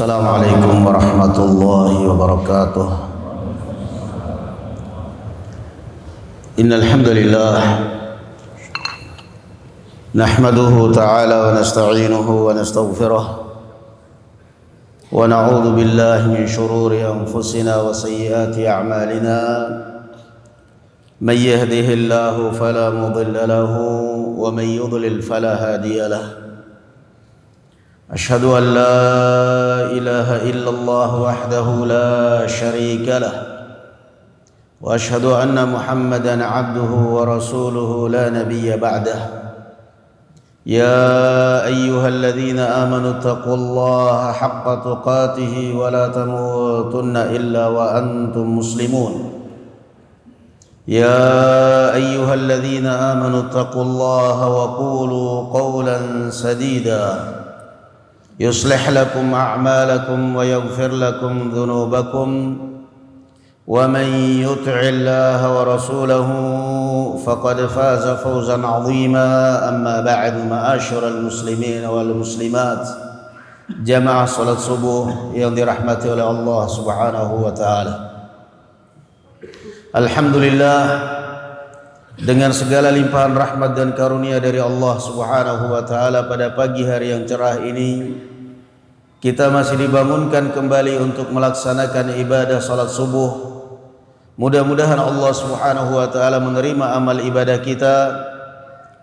Assalamualaikum warahmatullahi wabarakatuh. Innal hamdalillah nahmaduhu ta'ala wa nasta'inuhu wa nastaghfiruh wa na'udzu billahi min shururi anfusina wa sayyiati a'malina. Man yahdihillahu fala mudilla lahu wa man yudlil fala hadiya lahu. أشهد أن لا إله إلا الله وحده لا شريك له وأشهد أن محمدا عبده ورسوله لا نبي بعده. يا أيها الذين آمنوا اتقوا الله حق تقاته ولا تموتن إلا وأنتم مسلمون. يا أيها الذين آمنوا اتقوا الله وقولوا قولا سديدا يصلح لكم أعمالكم ويغفر لكم ذنوبكم ومن يطع الله ورسوله فقد فاز فوزا عظيما. أما بعد، معاشر المسلمين والمسلمات jamaah salat subuh yang dirahmati oleh Allah Subhanahu wa taala. Alhamdulillah, dengan segala limpahan rahmat dan karunia dari Allah Subhanahu wa taala, pada pagi hari yang cerah ini kita masih dibangunkan kembali untuk melaksanakan ibadah salat subuh. Mudah-mudahan Allah Subhanahu wa taala menerima amal ibadah kita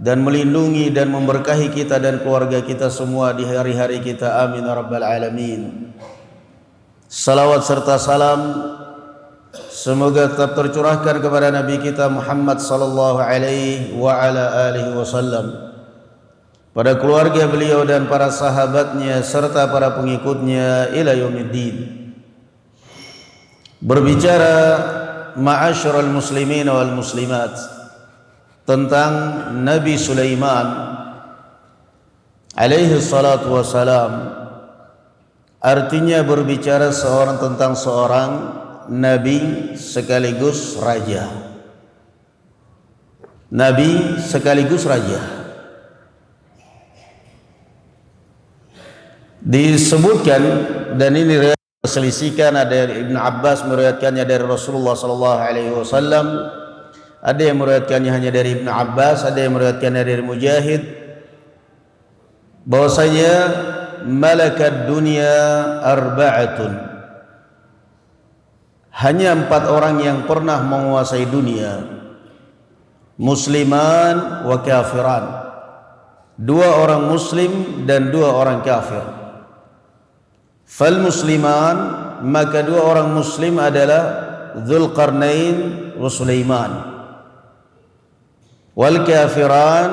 dan melindungi dan memberkahi kita dan keluarga kita semua di hari-hari kita. Amin ya rabbal alamin. Salawat serta salam semoga tetap tercurahkan kepada Nabi kita Muhammad sallallahu alaihi wa ala alihi wasallam, pada keluarga beliau dan para sahabatnya serta para pengikutnya ila yaumiddin. Berbicara ma'asyiral muslimin wal muslimat tentang Nabi Sulaiman alaihi salatu wassalam, artinya berbicara tentang seorang nabi sekaligus raja. Nabi sekaligus raja. Disebutkan, dan ini diselisihkan, ada Ibn Abbas meriwayatkannya dari Rasulullah sallallahu alaihi wasallam, ada yang meriwayatkannya hanya dari Ibn Abbas, ada yang meriwayatkannya dari Mujahid, bahwasanya malakad dunya arba'atun, hanya 4 orang yang pernah menguasai dunia: musliman wa kafiran, 2 orang muslim dan 2 orang kafir. Fal musliman, maka 2 orang muslim adalah Dzulqarnain wa Sulaiman. Wal kafiran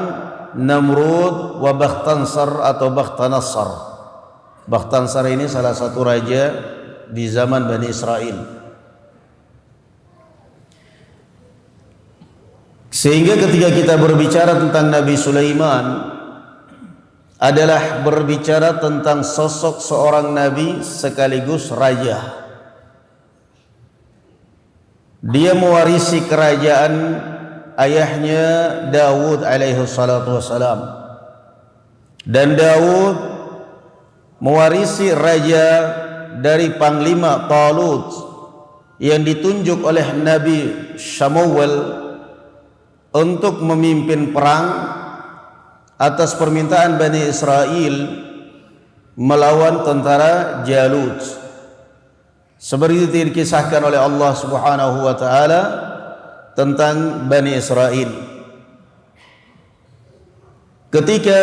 Namrud wa Bakhtansar atau Bakhtanassar. Bakhtansar ini salah satu raja di zaman Bani Israel. Sehingga ketika kita berbicara tentang Nabi Sulaiman, adalah berbicara tentang sosok seorang nabi sekaligus raja. Dia mewarisi kerajaan ayahnya Daud alaihi salatu wassalam, dan Daud mewarisi raja dari panglima Talut yang ditunjuk oleh Nabi Syamuel untuk memimpin perang atas permintaan Bani Israel melawan tentara Jalut. Seperti itu dikisahkan oleh Allah Subhanahu wa taala tentang Bani Israel. Ketika,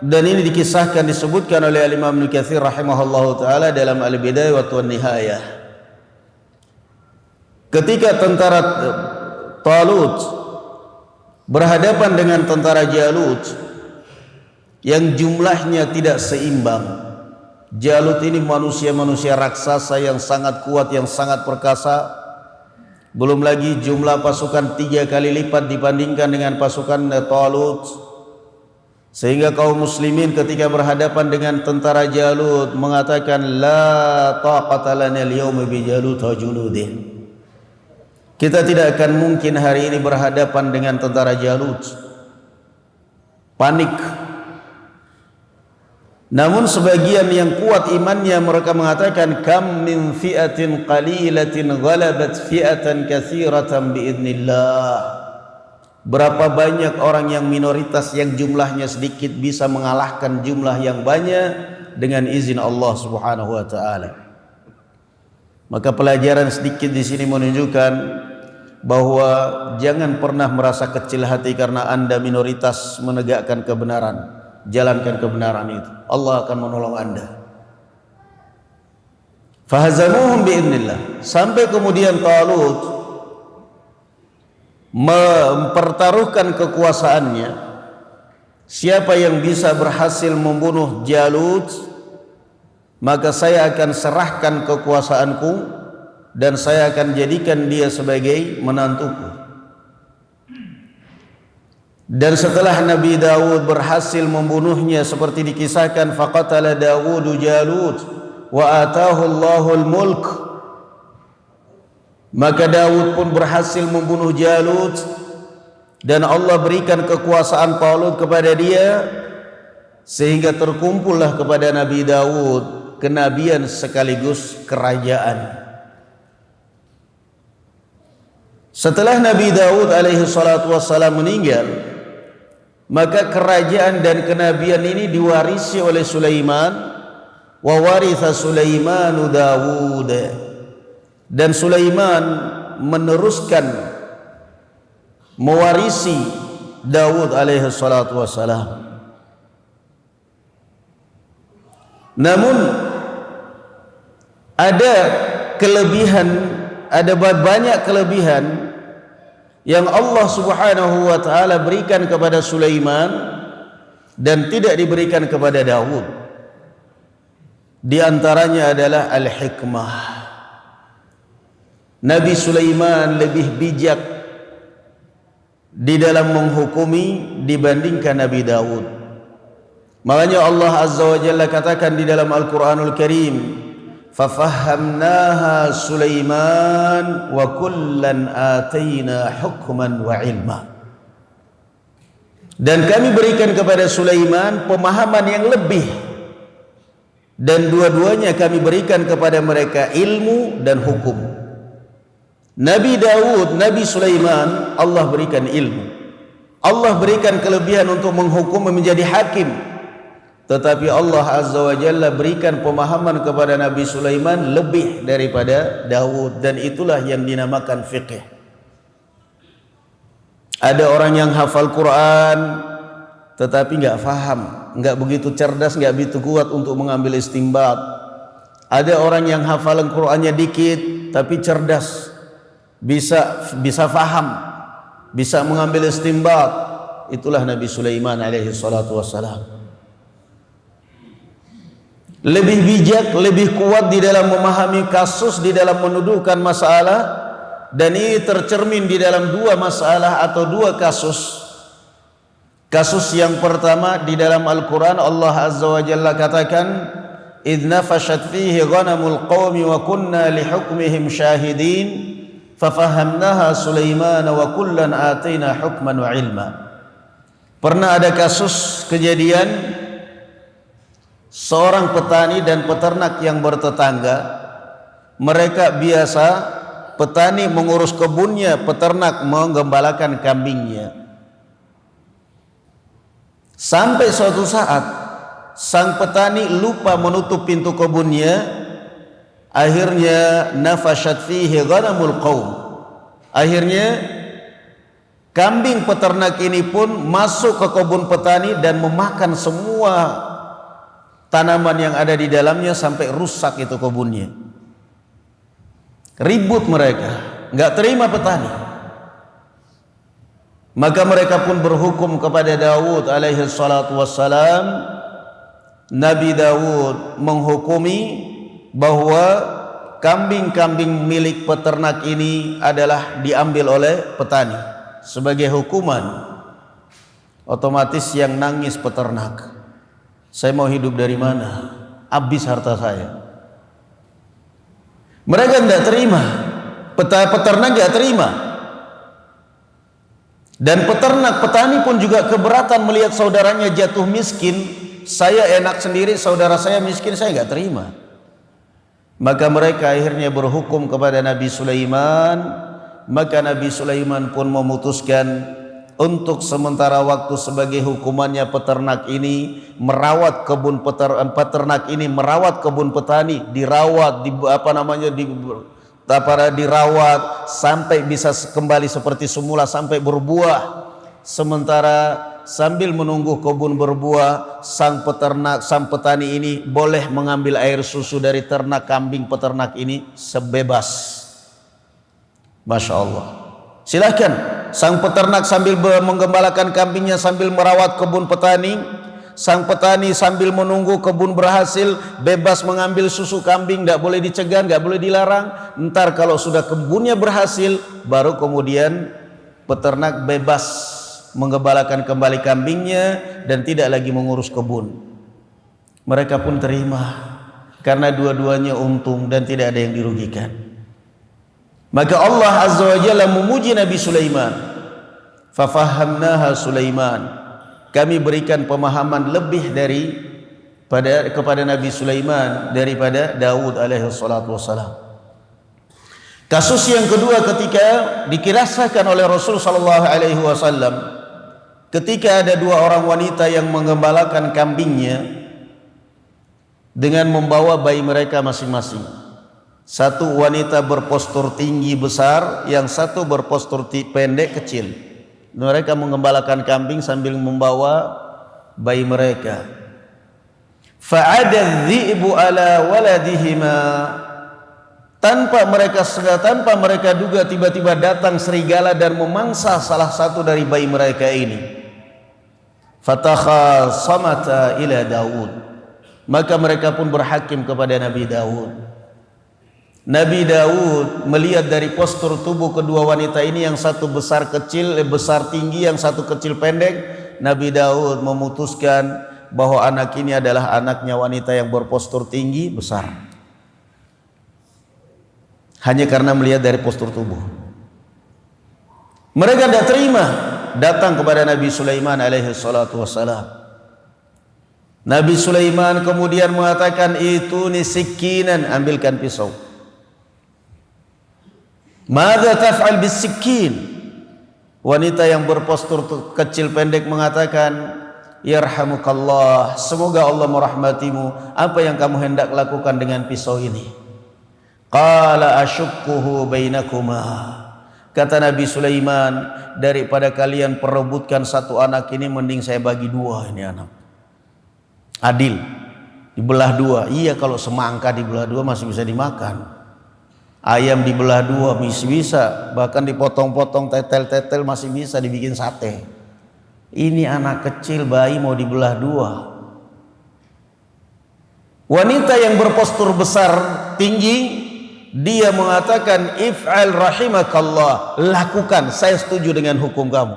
dan ini dikisahkan, disebutkan oleh Imam Ibnu Katsir rahimahullahu taala dalam Al-Bidayah wa Nihayah, ketika tentara Talut berhadapan dengan tentara Jalut yang jumlahnya tidak seimbang. Jalut ini manusia-manusia raksasa yang sangat kuat, yang sangat perkasa. Belum lagi jumlah pasukan 3 kali lipat dibandingkan dengan pasukan Talut. Sehingga kaum muslimin ketika berhadapan dengan tentara Jalut mengatakan, la taqata lana al-yawma bi Jalut wa junudih. Kita tidak akan mungkin hari ini berhadapan dengan tentara Jalut. Panik. Namun sebagian yang kuat imannya mereka mengatakan kam min fi'atin qalilatin ghalabat fi'atan katsiratan biidznillah. Berapa banyak orang yang minoritas yang jumlahnya sedikit bisa mengalahkan jumlah yang banyak dengan izin Allah Subhanahu wa taala. Maka pelajaran sedikit di sini menunjukkan bahwa jangan pernah merasa kecil hati karena Anda minoritas menegakkan kebenaran. Jalankan kebenaran itu, Allah akan menolong Anda. Fahazamuhum biidznillah. Sampai kemudian Talut mempertaruhkan kekuasaannya. Siapa yang bisa berhasil membunuh Jalut, maka saya akan serahkan kekuasaanku dan saya akan jadikan dia sebagai menantuku. Dan setelah Nabi Dawud berhasil membunuhnya seperti dikisahkan, faqatala Dawud Jalut wa atahu Allahul mulk. Maka Dawud pun berhasil membunuh Jalut dan Allah berikan kekuasaan Talut kepada dia, sehingga terkumpullah kepada Nabi Dawud kenabian sekaligus kerajaan. Setelah Nabi Dawud alaihi salatu wassalam meninggal, maka kerajaan dan kenabian ini diwarisi oleh Sulaiman. Wa waritha Sulaimanu Dawud. Dan Sulaiman meneruskan, mewarisi Dawud alaihi salatu wassalam. Namun ada kelebihan, ada banyak kelebihan yang Allah Subhanahu wa taala berikan kepada Sulaiman dan tidak diberikan kepada Daud. Di antaranya adalah al-hikmah. Nabi Sulaiman lebih bijak di dalam menghukumi dibandingkan Nabi Daud. Makanya Allah Azza wa Jalla katakan di dalam Al-Qur'anul Karim, فَفَهَّمْنَاهَا سُلَيْمَانَ وَكُلًّا آتَيْنَا حُكْمًا وَعِلْمًا. Dan kami berikan kepada Sulaiman pemahaman yang lebih, dan dua-duanya kami berikan kepada mereka ilmu dan hukum. Nabi Daud, Nabi Sulaiman, Allah berikan ilmu, Allah berikan kelebihan untuk menghukum, menjadi hakim. Tetapi Allah Azza wa Jalla berikan pemahaman kepada Nabi Sulaiman lebih daripada Daud, dan itulah yang dinamakan fiqh. Ada orang yang hafal Quran tetapi enggak faham, enggak begitu cerdas, enggak begitu kuat untuk mengambil istinbat. Ada orang yang hafalan Qurannya dikit tapi cerdas, bisa faham, bisa mengambil istinbat. Itulah Nabi Sulaiman alaihi salatu wassalam. Lebih bijak, lebih kuat di dalam memahami kasus, di dalam menuduhkan masalah, dan ini tercermin di dalam dua masalah atau dua kasus. Kasus yang pertama di dalam Al-Quran, Allah Azza wa Jalla katakan, idh nafashat fihi ghanamul qawmi wa kunna lihukmihim syahidin fafahamnaha Sulaiman wa kullan atayna hukman wa ilma. Pernah ada kasus kejadian seorang petani dan peternak yang bertetangga. Mereka biasa, petani mengurus kebunnya, peternak menggembalakan kambingnya. Sampai suatu saat sang petani lupa menutup pintu kebunnya. Akhirnya nafashat fihi ghanamul qaum. Akhirnya kambing peternak ini pun masuk ke kebun petani dan memakan semua tanaman yang ada di dalamnya sampai rusak itu kebunnya. Ribut mereka, enggak terima petani. Maka mereka pun berhukum kepada Daud alaihi salatu wassalam. Nabi Daud menghukumi bahwa kambing-kambing milik peternak ini adalah diambil oleh petani sebagai hukuman. Otomatis yang nangis peternak. Saya mau hidup dari mana? Habis harta saya. Mereka tidak terima, peternak tidak terima. Dan peternak, petani pun juga keberatan melihat saudaranya jatuh miskin, saya enak sendiri, saudara saya miskin, saya nggak terima. Maka mereka akhirnya berhukum kepada Nabi Sulaiman. Maka Nabi Sulaiman pun memutuskan untuk sementara waktu sebagai hukumannya peternak ini merawat kebun peternak ini merawat kebun petani, dirawat dirawat sampai bisa kembali seperti semula, sampai berbuah. Sementara sambil menunggu kebun berbuah, sang petani ini boleh mengambil air susu dari ternak kambing peternak ini sebebas. Masya Allah. Silahkan sang peternak sambil menggembalakan kambingnya, sambil merawat kebun petani. Sang petani sambil menunggu kebun berhasil, bebas mengambil susu kambing, tidak boleh dicegah, tidak boleh dilarang. Ntar kalau sudah kebunnya berhasil, baru kemudian peternak bebas menggembalakan kembali kambingnya dan tidak lagi mengurus kebun. Mereka pun terima karena dua-duanya untung dan tidak ada yang dirugikan. Maka Allah Azza wa Jalla memuji Nabi Sulaiman. Fafahamnaha Sulaiman. Kami berikan pemahaman lebih kepada Nabi Sulaiman daripada Daud alaihi salatu wassalam. Kasus yang kedua ketika dikisahkan oleh Rasul sallallahu alaihi wasallam, ketika ada dua orang wanita yang menggembalakan kambingnya dengan membawa bayi mereka masing-masing. Satu wanita berpostur tinggi besar, yang satu berpostur pendek kecil. Mereka menggembalakan kambing sambil membawa bayi mereka. Fa'ada dhi'bu ala waladihima. Tanpa mereka duga, tiba-tiba datang serigala dan memangsa salah satu dari bayi mereka ini. Fatakhasamata ila Daud. Maka mereka pun berhakim kepada Nabi Daud. Nabi Daud melihat dari postur tubuh kedua wanita ini, yang satu besar tinggi, yang satu kecil pendek. Nabi Daud memutuskan bahwa anak ini adalah anaknya wanita yang berpostur tinggi besar, hanya karena melihat dari postur tubuh. Mereka tidak terima, datang kepada Nabi Sulaiman alaihi salatu wassalam. Nabi Sulaiman kemudian mengatakan, itu sikinan, ambilkan pisau. Madza taf'al bis-sikkin? Wanita yang berpostur kecil pendek mengatakan, yarhamukallah, semoga Allah merahmatimu, apa yang kamu hendak lakukan dengan pisau ini? Qala asyukkuhu bainakuma. Kata Nabi Sulaiman, daripada kalian perebutkan satu anak ini, mending saya bagi dua ini anak. Adil, dibelah dua. Iya, kalau semangka dibelah dua masih bisa dimakan. Ayam dibelah dua masih bisa, bahkan dipotong-potong tetel-tetel masih bisa dibikin sate. Ini anak kecil bayi mau dibelah dua. Wanita yang berpostur besar tinggi, dia mengatakan, if'al rahimakallah, lakukan, saya setuju dengan hukum kamu.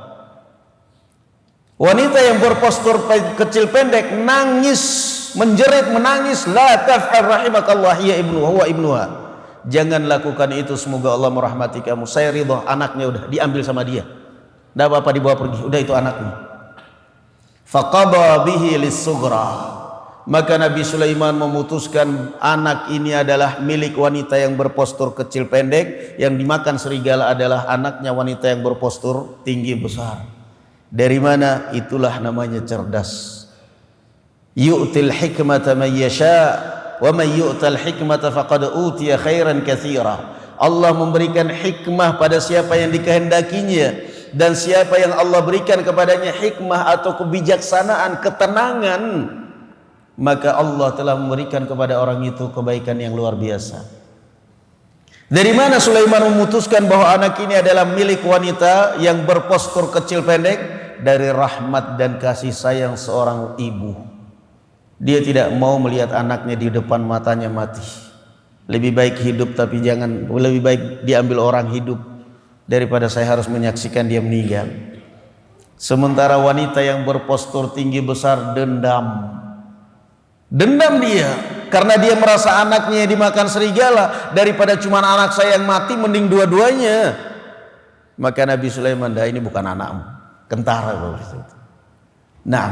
Wanita yang berpostur kecil pendek nangis, menjerit menangis, la taf'al rahimakallah ya ibnuha wa ibnuha. Jangan lakukan itu, semoga Allah merahmati kamu. Saya ridho, anaknya udah diambil sama dia, tidak apa-apa, dibawa pergi, udah itu anaknya. Faqada bihi lis-sughra. Maka Nabi Sulaiman memutuskan anak ini adalah milik wanita yang berpostur kecil pendek, yang dimakan serigala adalah anaknya wanita yang berpostur tinggi besar. Dari mana? Itulah namanya cerdas. Yu'til hikmata man yasha' wa man yu'tal hikmata faqad utiya khairan katsira. Allah memberikan hikmah pada siapa yang dikehendakinya, dan siapa yang Allah berikan kepadanya hikmah atau kebijaksanaan, ketenangan, maka Allah telah memberikan kepada orang itu kebaikan yang luar biasa. Dari mana Sulaiman memutuskan bahwa anak ini adalah milik wanita yang berpostur kecil pendek? Dari rahmat dan kasih sayang seorang ibu. Dia tidak mau melihat anaknya di depan matanya mati. Lebih baik hidup, tapi lebih baik diambil orang hidup daripada saya harus menyaksikan dia meninggal. Sementara wanita yang berpostur tinggi besar dendam dia, karena dia merasa anaknya dimakan serigala, daripada cuma anak saya yang mati, mending dua-duanya. Maka Nabi Sulaiman, dah ini bukan anakmu, kentara begitu. Nah,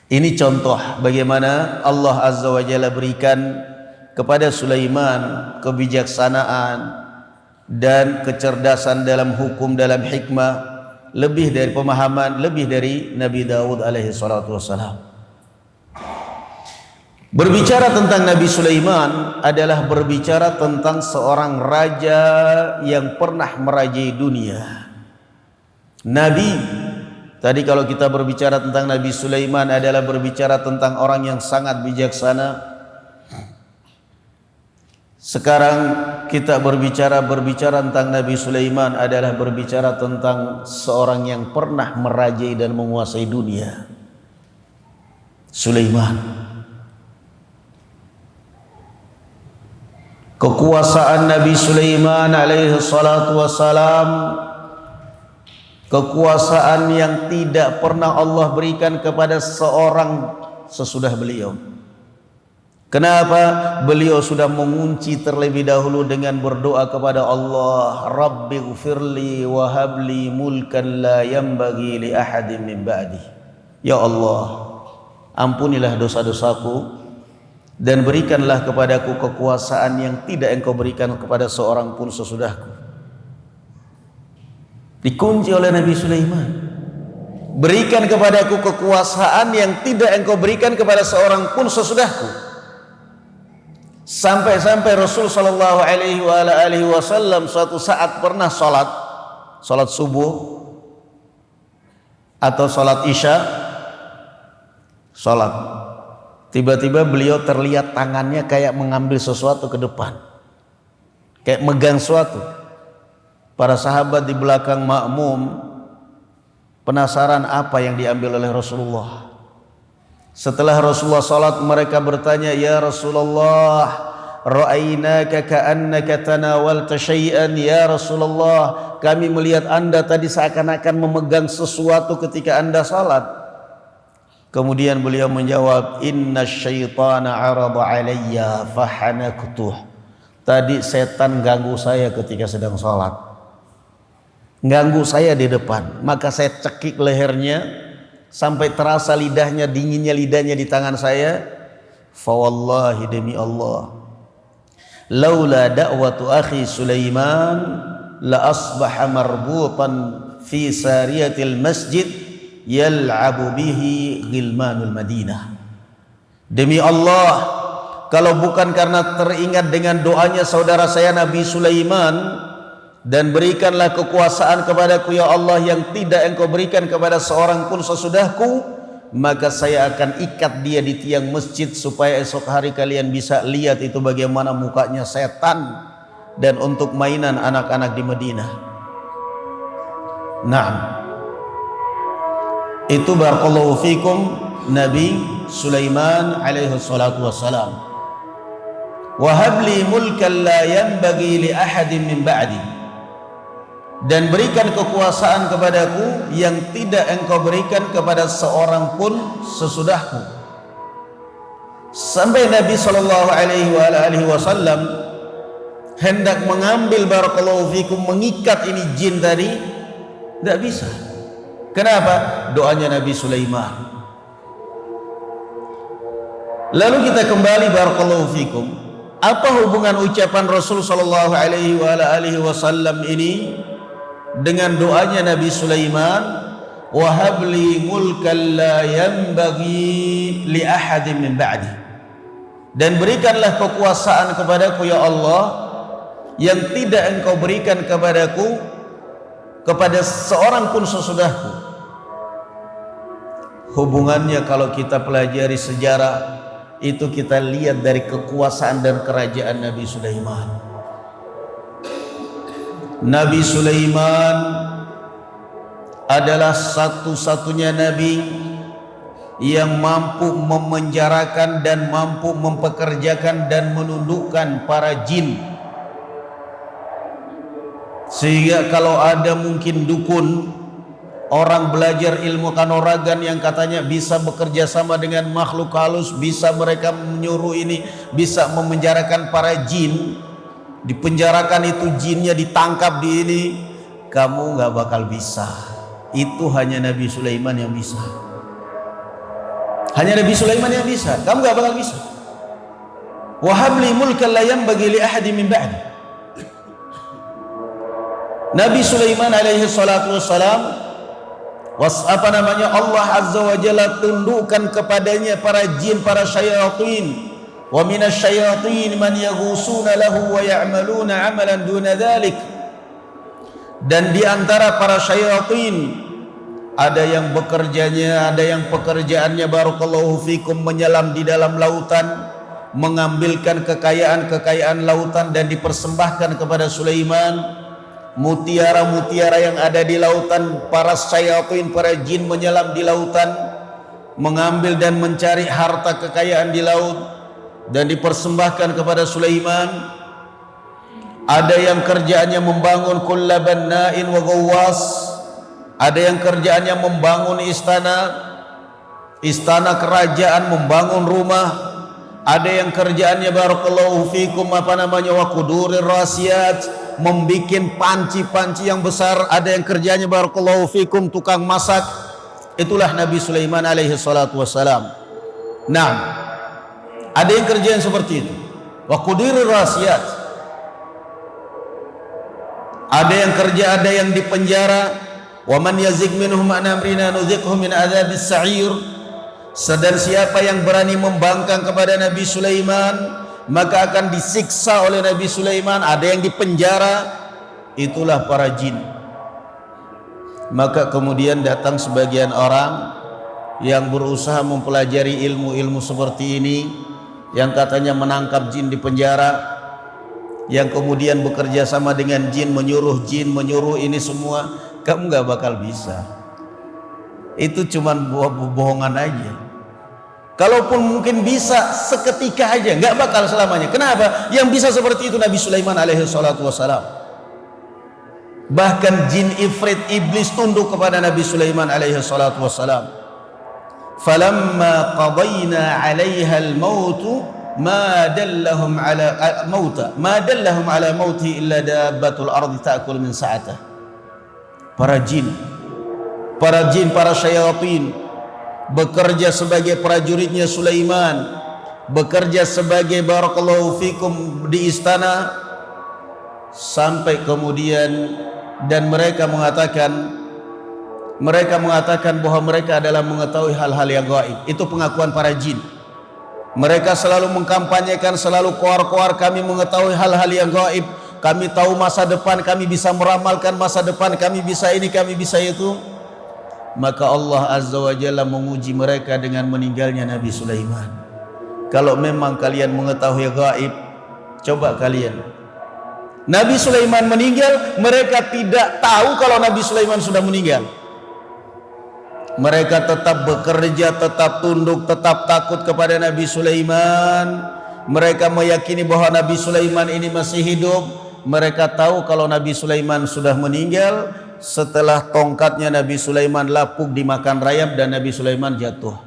Ini contoh bagaimana Allah Azza wa Jalla berikan kepada Sulaiman kebijaksanaan dan kecerdasan dalam hukum, dalam hikmah, lebih dari pemahaman, lebih dari Nabi Daud alaihi salatu wassalam. Berbicara tentang Nabi Sulaiman adalah berbicara tentang seorang raja yang pernah merajai dunia. Nabi, tadi kalau kita berbicara tentang Nabi Sulaiman adalah berbicara tentang orang yang sangat bijaksana. Sekarang kita berbicara tentang Nabi Sulaiman adalah berbicara tentang seorang yang pernah merajai dan menguasai dunia. Sulaiman. Kekuasaan Nabi Sulaiman alaihi salatu wassalam, kekuasaan yang tidak pernah Allah berikan kepada seorang sesudah beliau. Kenapa? Beliau sudah mengunci terlebih dahulu dengan berdoa kepada Allah, Rabbighfirli wa habli mulkan la yanbaghi li ahadin min ba'di. Ya Allah, ampunilah dosa-dosaku dan berikanlah kepadaku kekuasaan yang tidak Engkau berikan kepada seorang pun sesudahku. Dikunci oleh Nabi Sulaiman. Berikan kepadaku kekuasaan yang tidak Engkau berikan kepada seorang pun sesudahku. Sampai-sampai Rasul sallallahu alaihi wasallam suatu saat pernah salat subuh atau salat isya, salat. Tiba-tiba beliau terlihat tangannya kayak mengambil sesuatu ke depan, kayak megang sesuatu. Para sahabat di belakang makmum penasaran apa yang diambil oleh Rasulullah. Setelah Rasulullah salat, mereka bertanya, ya Rasulullah, ra'ainaka ka'annaka tanawalta syai'an. Ya Rasulullah, kami melihat Anda tadi seakan-akan memegang sesuatu ketika Anda salat. Kemudian beliau menjawab, inna syaitana arada alayya fahanaktuh. Tadi setan ganggu saya ketika sedang sholat, ganggu saya di depan, maka saya cekik lehernya sampai terasa lidahnya, dinginnya lidahnya di tangan saya. Fawallahi, demi Allah, laula da'watu akhi Sulaiman la asbaha marbutan fi sariyatil masjid yal'abu bihi ghilmanul Madinah. Demi Allah, kalau bukan karena teringat dengan doanya saudara saya Nabi Sulaiman, dan berikanlah kekuasaan kepadaku ya Allah yang tidak Engkau berikan kepada seorang pun sesudahku, maka saya akan ikat dia di tiang masjid supaya esok hari kalian bisa lihat itu bagaimana mukanya setan dan untuk mainan anak-anak di Madinah. Naam. Itu barakallahu fikum Nabi Sulaiman alaihi salatu wassalam. Wa habli mulkan la yanbaghi li ahadin min ba'di. Dan berikan kekuasaan kepadaku yang tidak Engkau berikan kepada seorang pun sesudahku. Sampai Nabi sallallahu alaihi wasallam hendak mengambil barakallahu fikum, mengikat ini jin tadi, tidak bisa. Kenapa? Doanya Nabi Sulaiman. Lalu kita kembali barakallahu fikum, apa hubungan ucapan Rasul sallallahu alaihi wasallam ini dengan doanya Nabi Sulaiman, wa habli mulkan la yanbaghi li ahadin min ba'di, dan berikanlah kekuasaan kepadaku ya Allah yang tidak Engkau berikan kepadaku kepada seorang pun sesudahku. Hubungannya kalau kita pelajari sejarah itu kita lihat dari kekuasaan dan kerajaan Nabi Sulaiman. Nabi Sulaiman adalah satu-satunya nabi yang mampu memenjarakan dan mampu mempekerjakan dan menundukkan para jin. Sehingga kalau ada mungkin dukun, orang belajar ilmu kanuragan yang katanya bisa bekerja sama dengan makhluk halus, bisa mereka menyuruh ini, bisa memenjarakan para jin, dipenjarakan itu jinnya, ditangkap di ini, kamu nggak bakal bisa. Itu hanya Nabi Sulaiman yang bisa. Hanya Nabi Sulaiman yang bisa, kamu gak bakal bisa. Wa habli mulkan la yanbaghi li ahadin min ba'di. Nabi Sulaiman alaihi salatu wassalam, Allah Azza wa Jalla tundukkan kepadanya para jin, para syayatin. Wa minasyayatin man yaghusuna lahu wa ya'maluna 'amalan duna dzalik. Dan di antara para syayatin ada yang bekerjanya, ada yang pekerjaannya barakallahu fikum menyelam di dalam lautan, mengambilkan kekayaan-kekayaan lautan dan dipersembahkan kepada Sulaiman. Mutiara-mutiara yang ada di lautan, para syayatin, para jin menyelam di lautan, mengambil dan mencari harta kekayaan di laut dan dipersembahkan kepada Sulaiman. Ada yang kerjaannya membangun kulla banna'in wa ghawwas, ada yang kerjaannya membangun istana kerajaan, membangun rumah. Ada yang kerjaannya barakallahu fikum wa qudurir rasiyat, membikin panci-panci yang besar. Ada yang kerjanya barakallahu fikum tukang masak. Itulah Nabi Sulaiman alaihi salatu wassalam. Nah, ada yang kerjaan seperti itu. Wa qudurir rasiyat. Ada yang kerja, ada yang di penjara. Wa man yazig minhum an amrina nuziqhu min adzabis sa'ir. Dan siapa yang berani membangkang kepada Nabi Sulaiman, maka akan disiksa oleh Nabi Sulaiman. Ada yang dipenjara. Itulah para jin. Maka kemudian datang sebagian orang yang berusaha mempelajari ilmu-ilmu seperti ini, yang katanya menangkap jin di penjara, yang kemudian bekerja sama dengan jin, menyuruh ini semua. Kamu gak bakal bisa. Itu cuman bohongan aja. Kalaupun mungkin bisa seketika aja, nggak bakal selamanya. Kenapa? Yang bisa seperti itu Nabi Sulaiman alaihi salatu wassalam. Bahkan jin ifrit, iblis tunduk kepada Nabi Sulaiman alaihi salatu wassalam. Falamma qadayna 'alaiha al-maut ma dallahum ala mauti illa dabbatul ardi ta'kul min sa'atah. Para jin, para syayatin bekerja sebagai prajuritnya Sulaiman, bekerja sebagai barakallahu fikum di istana, sampai kemudian dan mereka mengatakan bahwa mereka adalah mengetahui hal-hal yang gaib. Itu pengakuan para jin. Mereka selalu mengkampanyekan, selalu koar-koar, kami mengetahui hal-hal yang gaib, kami tahu masa depan, kami bisa meramalkan masa depan, kami bisa ini, kami bisa itu. Maka Allah Azza wa Jalla menguji mereka dengan meninggalnya Nabi Sulaiman. Kalau memang kalian mengetahui gaib, coba kalian. Nabi Sulaiman meninggal, mereka tidak tahu kalau Nabi Sulaiman sudah meninggal. Mereka tetap bekerja, tetap tunduk, tetap takut kepada Nabi Sulaiman. Mereka meyakini bahwa Nabi Sulaiman ini masih hidup. Mereka tahu kalau Nabi Sulaiman sudah meninggal setelah tongkatnya Nabi Sulaiman lapuk dimakan rayap dan Nabi Sulaiman jatuh.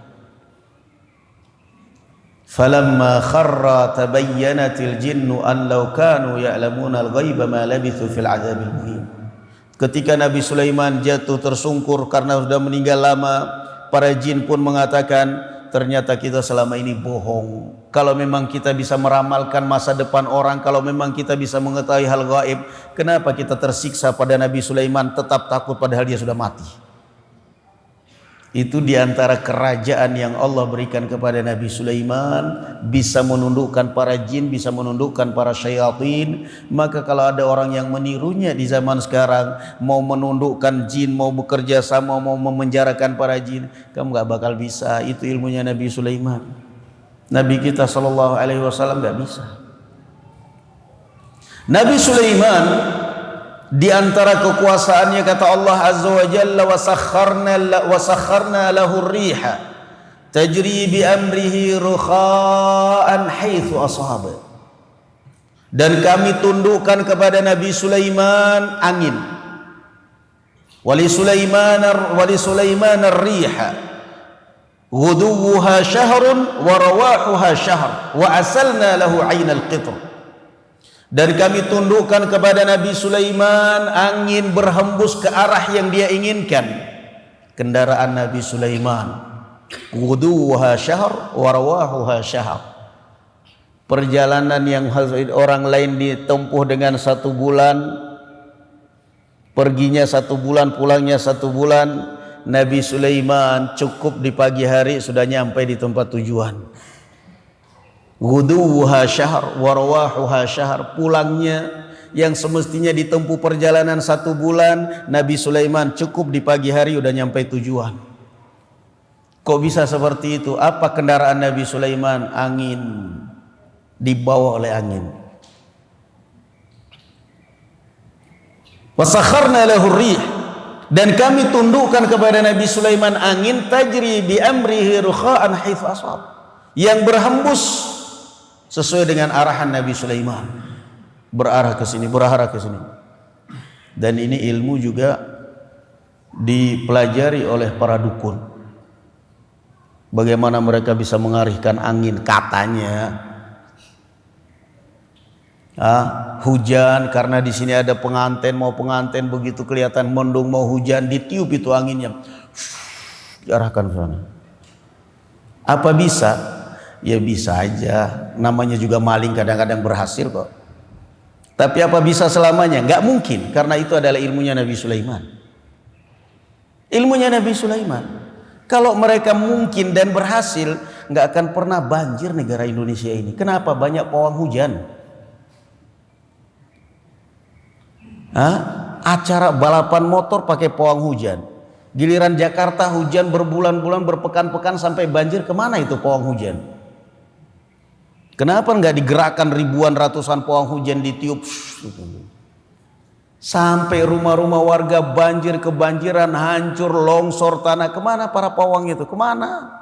Falamma kharra tabayyanatil jinnu an law kanu ya'lamuna al-ghaiba ma labithu fil 'adzabil muhin. Ketika Nabi Sulaiman jatuh tersungkur karena sudah meninggal lama, para jin pun mengatakan, ternyata kita selama ini bohong. Kalau memang kita bisa meramalkan masa depan orang, kalau memang kita bisa mengetahui hal gaib, kenapa kita tersiksa pada Nabi Sulaiman, tetap takut padahal dia sudah mati? Itu diantara kerajaan yang Allah berikan kepada Nabi Sulaiman, bisa menundukkan para jin, bisa menundukkan para syayatin. Maka kalau ada orang yang menirunya di zaman sekarang, mau menundukkan jin, mau bekerja sama, mau memenjarakan para jin, kamu gak bakal bisa. Itu ilmunya Nabi Sulaiman. Nabi kita sallallahu alaihi wasallam gak bisa. Nabi Sulaiman, di antara kekuasaannya kata Allah Azza wa Jalla, wa sakharna lahu riha tajri bi amrihi rukha'an haitsu ashaba. Dan kami tundukkan kepada Nabi Sulaiman angin. Wali Sulaiman ar-riha ghuduwuha syahrun wa rawahuha syahr wa asalna lahu 'ainal qitr. Dan kami tundukkan kepada Nabi Sulaiman angin berhembus ke arah yang dia inginkan. Kendaraan Nabi Sulaiman, Ghuduha syahr wa rawahuha syahr. Perjalanan yang orang lain ditempuh dengan 1 bulan, perginya 1 bulan, pulangnya 1 bulan, Nabi Sulaiman cukup di pagi hari sudah nyampai di tempat tujuan. Ghuduha syahr wa rawahuha syahr. Pulangnya yang semestinya ditempuh perjalanan 1 bulan, Nabi Sulaiman cukup di pagi hari udah nyampai tujuan. Kok bisa seperti itu? Apa kendaraan Nabi Sulaiman? Angin, dibawa oleh angin. Wasakharna lahu rih, dan kami tundukkan kepada Nabi Sulaiman angin, tajri bi amrihi rukha'an haitsu asab, yang berhembus sesuai dengan arahan Nabi Sulaiman, berarah ke sini, berarah ke sini. Dan ini ilmu juga dipelajari oleh para dukun, bagaimana mereka bisa mengarahkan angin. Katanya hujan karena di sini ada pengantin, mau pengantin, begitu kelihatan mendung mau hujan, ditiup itu anginnya, diarahkan ke sana. Apa bisa? Ya bisa aja, namanya juga maling, kadang-kadang berhasil kok. Tapi apa bisa selamanya? Nggak mungkin, karena itu adalah ilmunya Nabi Sulaiman. Ilmunya Nabi Sulaiman. Kalau mereka mungkin dan berhasil, nggak akan pernah banjir negara Indonesia ini. Kenapa? Banyak pawang hujan. Acara balapan motor pakai pawang hujan. Giliran Jakarta hujan berbulan-bulan, berpekan-pekan sampai banjir, kemana itu pawang hujan? Kenapa nggak digerakkan ribuan ratusan pawang hujan ditiup sampai rumah-rumah warga banjir, kebanjiran, hancur, longsor tanah? Kemana para pawang itu? Kemana?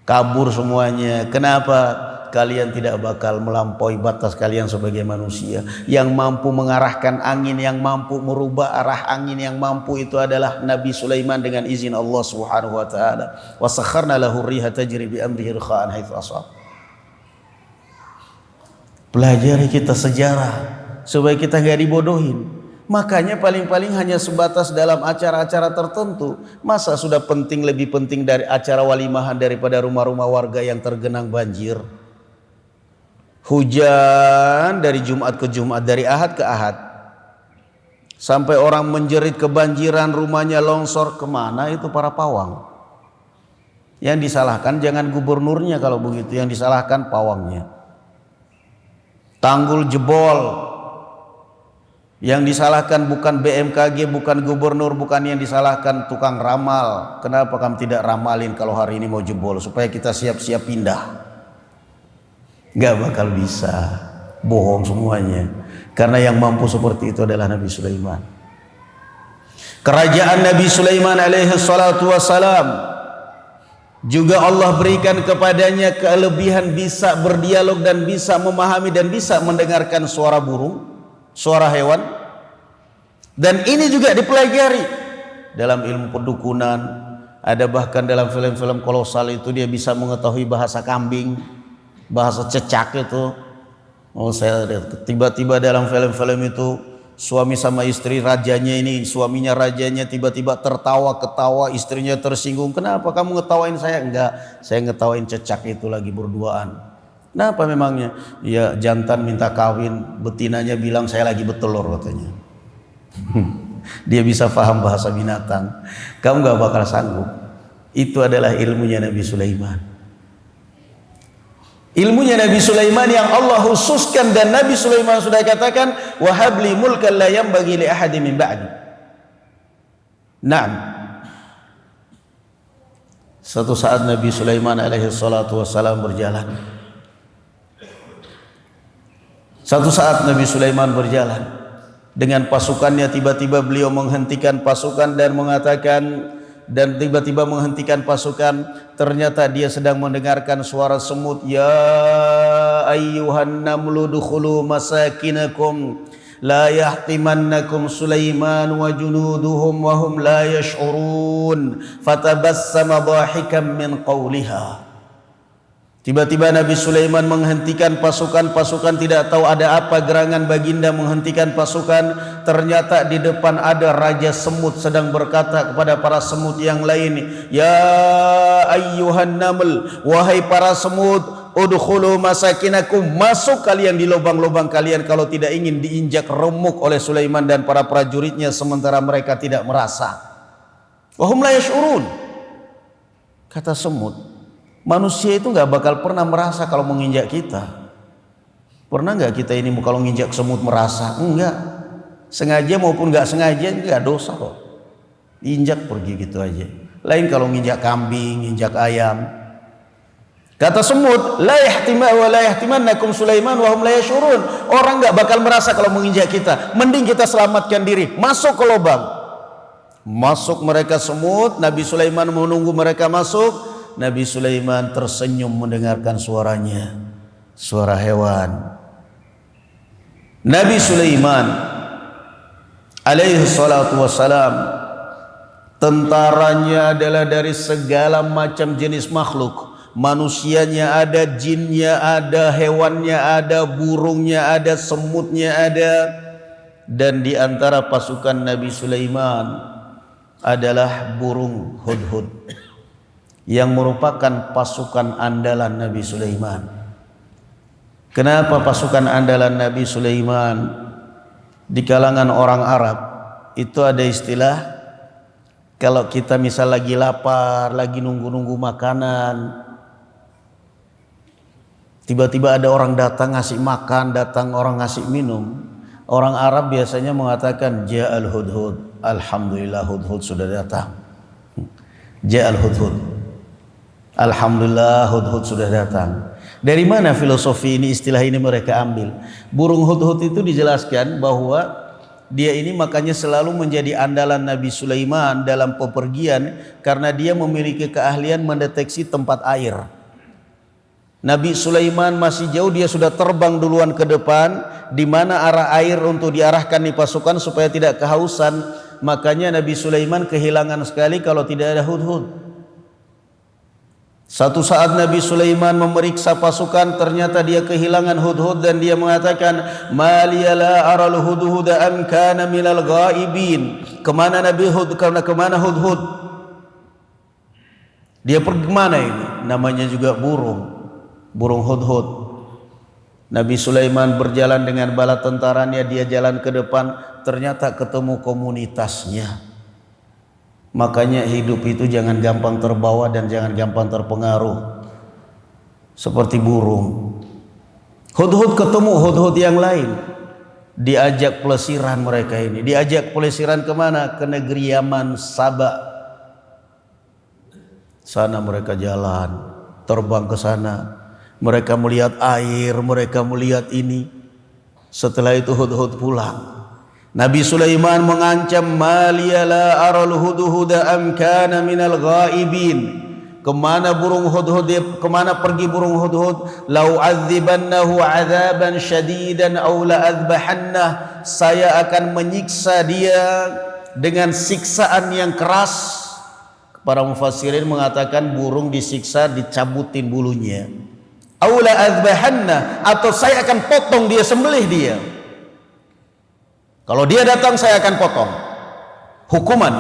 Kabur semuanya. Kenapa? Kalian tidak bakal melampaui batas kalian sebagai manusia. Yang mampu mengarahkan angin, yang mampu merubah arah angin, yang mampu itu adalah Nabi Sulaiman dengan izin Allah Subhanahu wa taala. Wa sakharna lahu riha tajri bi amrihi rukha'an haitsu asab. Pelajari kita sejarah supaya kita enggak dibodohin. Makanya paling-paling hanya sebatas dalam acara-acara tertentu. Masa sudah penting, lebih penting dari acara walimahan daripada rumah-rumah warga yang tergenang banjir. Hujan dari Jumat ke Jumat, dari Ahad ke Ahad, sampai orang menjerit kebanjiran, rumahnya longsor. Kemana itu para pawang? Yang disalahkan jangan gubernurnya kalau begitu, yang disalahkan pawangnya. Tanggul jebol, yang disalahkan bukan BMKG, bukan gubernur, bukan yang disalahkan tukang ramal. Kenapa kamu tidak ramalin kalau hari ini mau jebol supaya kita siap-siap pindah? Gak bakal bisa, bohong semuanya. Karena yang mampu seperti itu adalah Nabi Sulaiman. Kerajaan Nabi Sulaiman alaihi salatu wassalam juga Allah berikan kepadanya kelebihan bisa berdialog dan bisa memahami dan bisa mendengarkan suara burung, suara hewan. Dan ini juga dipelajari dalam ilmu pendukunan. Ada bahkan dalam film-film kolosal itu dia bisa mengetahui bahasa kambing, bahasa cecak itu. Saya tiba-tiba dalam film-film itu suami sama istri, rajanya ini, suaminya rajanya tiba-tiba tertawa-ketawa, istrinya tersinggung. Kenapa kamu ngetawain saya? Enggak, saya ngetawain cecak itu lagi berduaan. Kenapa memangnya? Ya jantan minta kawin, betinanya bilang saya lagi bertelur katanya. Dia bisa paham bahasa binatang. Kamu gak bakal sanggup. Itu adalah ilmunya Nabi Sulaiman. Ilmunya Nabi Sulaiman yang Allah khususkan, dan Nabi Sulaiman sudah katakan, wa habli mulkan la yanbaghi li ahadin min ba'di. Naam. Suatu saat Nabi Sulaiman alaihi salatu wassalam berjalan. Satu saat Nabi Sulaiman berjalan dengan pasukannya, tiba-tiba beliau menghentikan pasukan dan mengatakan, dan tiba-tiba menghentikan pasukan, ternyata dia sedang mendengarkan suara semut. Ya ayyuhan namlu dukhulu masakinakum la yahtimannakum Sulaiman wa junuduhum wa hum la yash'urun fatabassama dhahikan min qawliha. Tiba-tiba Nabi Sulaiman menghentikan pasukan-pasukan, tidak tahu ada apa gerangan baginda menghentikan pasukan. Ternyata di depan ada Raja Semut sedang berkata kepada para semut yang lain, "Ya ayyuhan naml, wahai para semut, udkhulu masakinakum, masuk kalian di lubang-lubang kalian kalau tidak ingin diinjak remuk oleh Sulaiman dan para prajuritnya sementara mereka tidak merasa." Wa hum la yash'urun. Kata semut, manusia itu nggak bakal pernah merasa kalau menginjak kita. Pernah nggak kita ini kalau nginjak semut merasa? Enggak. Sengaja maupun nggak sengaja nggak dosa kok. Injak pergi gitu aja. Lain kalau nginjak kambing, nginjak ayam. Kata semut, la yahtima wa la yahtimannakum Sulaiman wa hum la yashurun. Orang nggak bakal merasa kalau menginjak kita. Mending kita selamatkan diri, masuk ke lubang. Masuk mereka semut. Nabi Sulaiman menunggu mereka masuk. Nabi Sulaiman tersenyum mendengarkan suaranya, suara hewan. Nabi Sulaiman alaihi salatu wassalam, tentaranya adalah dari segala macam jenis makhluk. Manusianya ada, jinnya ada, hewannya ada, burungnya ada, semutnya ada. Dan di antara pasukan Nabi Sulaiman adalah burung hudhud, yang merupakan pasukan andalan Nabi Sulaiman. Kenapa pasukan andalan Nabi Sulaiman? Di kalangan orang Arab itu ada istilah, kalau kita misal lagi lapar, lagi nunggu-nunggu makanan, tiba-tiba ada orang datang ngasih makan, datang orang ngasih minum, orang Arab biasanya mengatakan ja'al hudhud, alhamdulillah hudhud sudah datang. Ja'al hudhud, alhamdulillah hudhud sudah datang. Dari mana filosofi ini, istilah ini mereka ambil? Burung hudhud itu dijelaskan bahwa dia ini makanya selalu menjadi andalan Nabi Sulaiman dalam pepergian karena dia memiliki keahlian mendeteksi tempat air. Nabi Sulaiman masih jauh, dia sudah terbang duluan ke depan di mana arah air untuk diarahkan di pasukan supaya tidak kehausan. Makanya Nabi Sulaiman kehilangan sekali kalau tidak ada hudhud. Satu saat Nabi Sulaiman memeriksa pasukan, ternyata dia kehilangan hudhud dan dia mengatakan, "Maliyala aral hudhuda am kana minal ghaibin." Kemana Nabi Hud? Karena kemana hudhud? Dia pergi kemana ini? Namanya juga burung hudhud. Nabi Sulaiman berjalan dengan bala tentaranya, dia jalan ke depan, ternyata ketemu komunitasnya. Makanya hidup itu jangan gampang terbawa dan jangan gampang terpengaruh. Seperti burung. Hudhud ketemu hudhud yang lain. Diajak pelesiran mereka ini. Diajak pelesiran kemana? Ke negeri Yaman, Sabah. Sana mereka jalan, terbang ke sana. Mereka melihat air, mereka melihat ini. Setelah itu hudhud pulang. Nabi Sulaiman mengancam, "Maliyala aral hudhuda am kana minal ghaibin." Kemana burung hudhud? Kemana pergi burung hudhud? "Lau adzibannahu adzaban syadidan aw la adzbahannah." Saya akan menyiksa dia dengan siksaan yang keras. Para mufassirin mengatakan burung disiksa dicabutin bulunya. "Aw la adzbahannah," atau saya akan potong dia, sembelih dia. Kalau dia datang saya akan potong. Hukuman.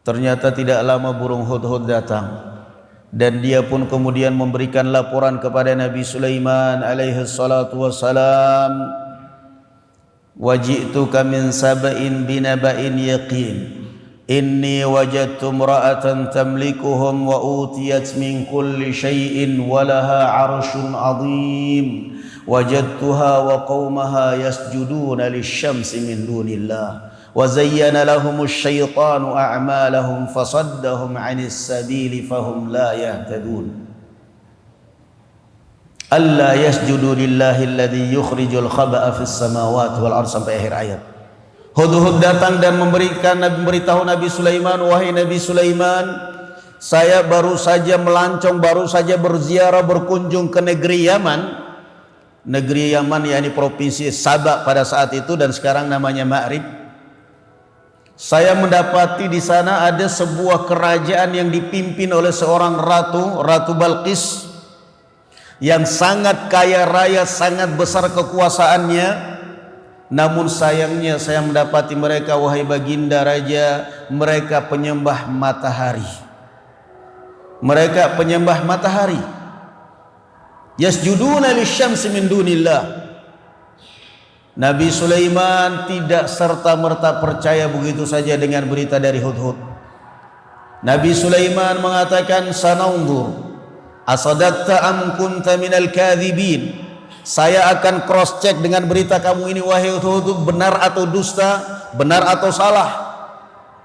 Ternyata tidak lama burung hudhud datang. Dan dia pun kemudian memberikan laporan kepada Nabi Sulaiman alaihi salatu wassalam. "Waji'tuka min saba'in binaba'in yaqin. Inni wajadtu imra'atan tamlikuhum wa utiyat min kulli syai'in wa laha 'arsyun 'azim. Wajadtuha wa qaumaha yasjuduna lisyamsi min dunillah wa zayyana lahumus syaitanu a'malahum fasaddahum 'anis sabili fahum la yahtadun. Alla yasjudu lillahi alladhi yukhrijul khaba'a fis samawati wal ardh," sampai akhir ayat. Hudhud datang dan memberitahu Nabi Sulaiman, "Wahai Nabi Sulaiman, saya baru saja melancong, baru saja berziarah, berkunjung ke negeri Yaman." Negeri Yaman yakni provinsi Sabah pada saat itu dan sekarang namanya Ma'rib. Saya mendapati di sana ada sebuah kerajaan yang dipimpin oleh seorang ratu, Ratu Balqis. yang sangat kaya raya, sangat besar kekuasaannya. Namun sayangnya saya mendapati mereka, wahai baginda raja, mereka penyembah matahari. Mereka penyembah matahari. Yasjuduna lisyamsi min dunillah. Nabi Sulaiman tidak serta-merta percaya begitu saja dengan berita dari Hudhud. Nabi Sulaiman mengatakan, "Sanaunzur asadaqta am kunta minal kadhibin." Saya akan cross check dengan berita kamu ini, wahai Hudhud, benar atau dusta, benar atau salah.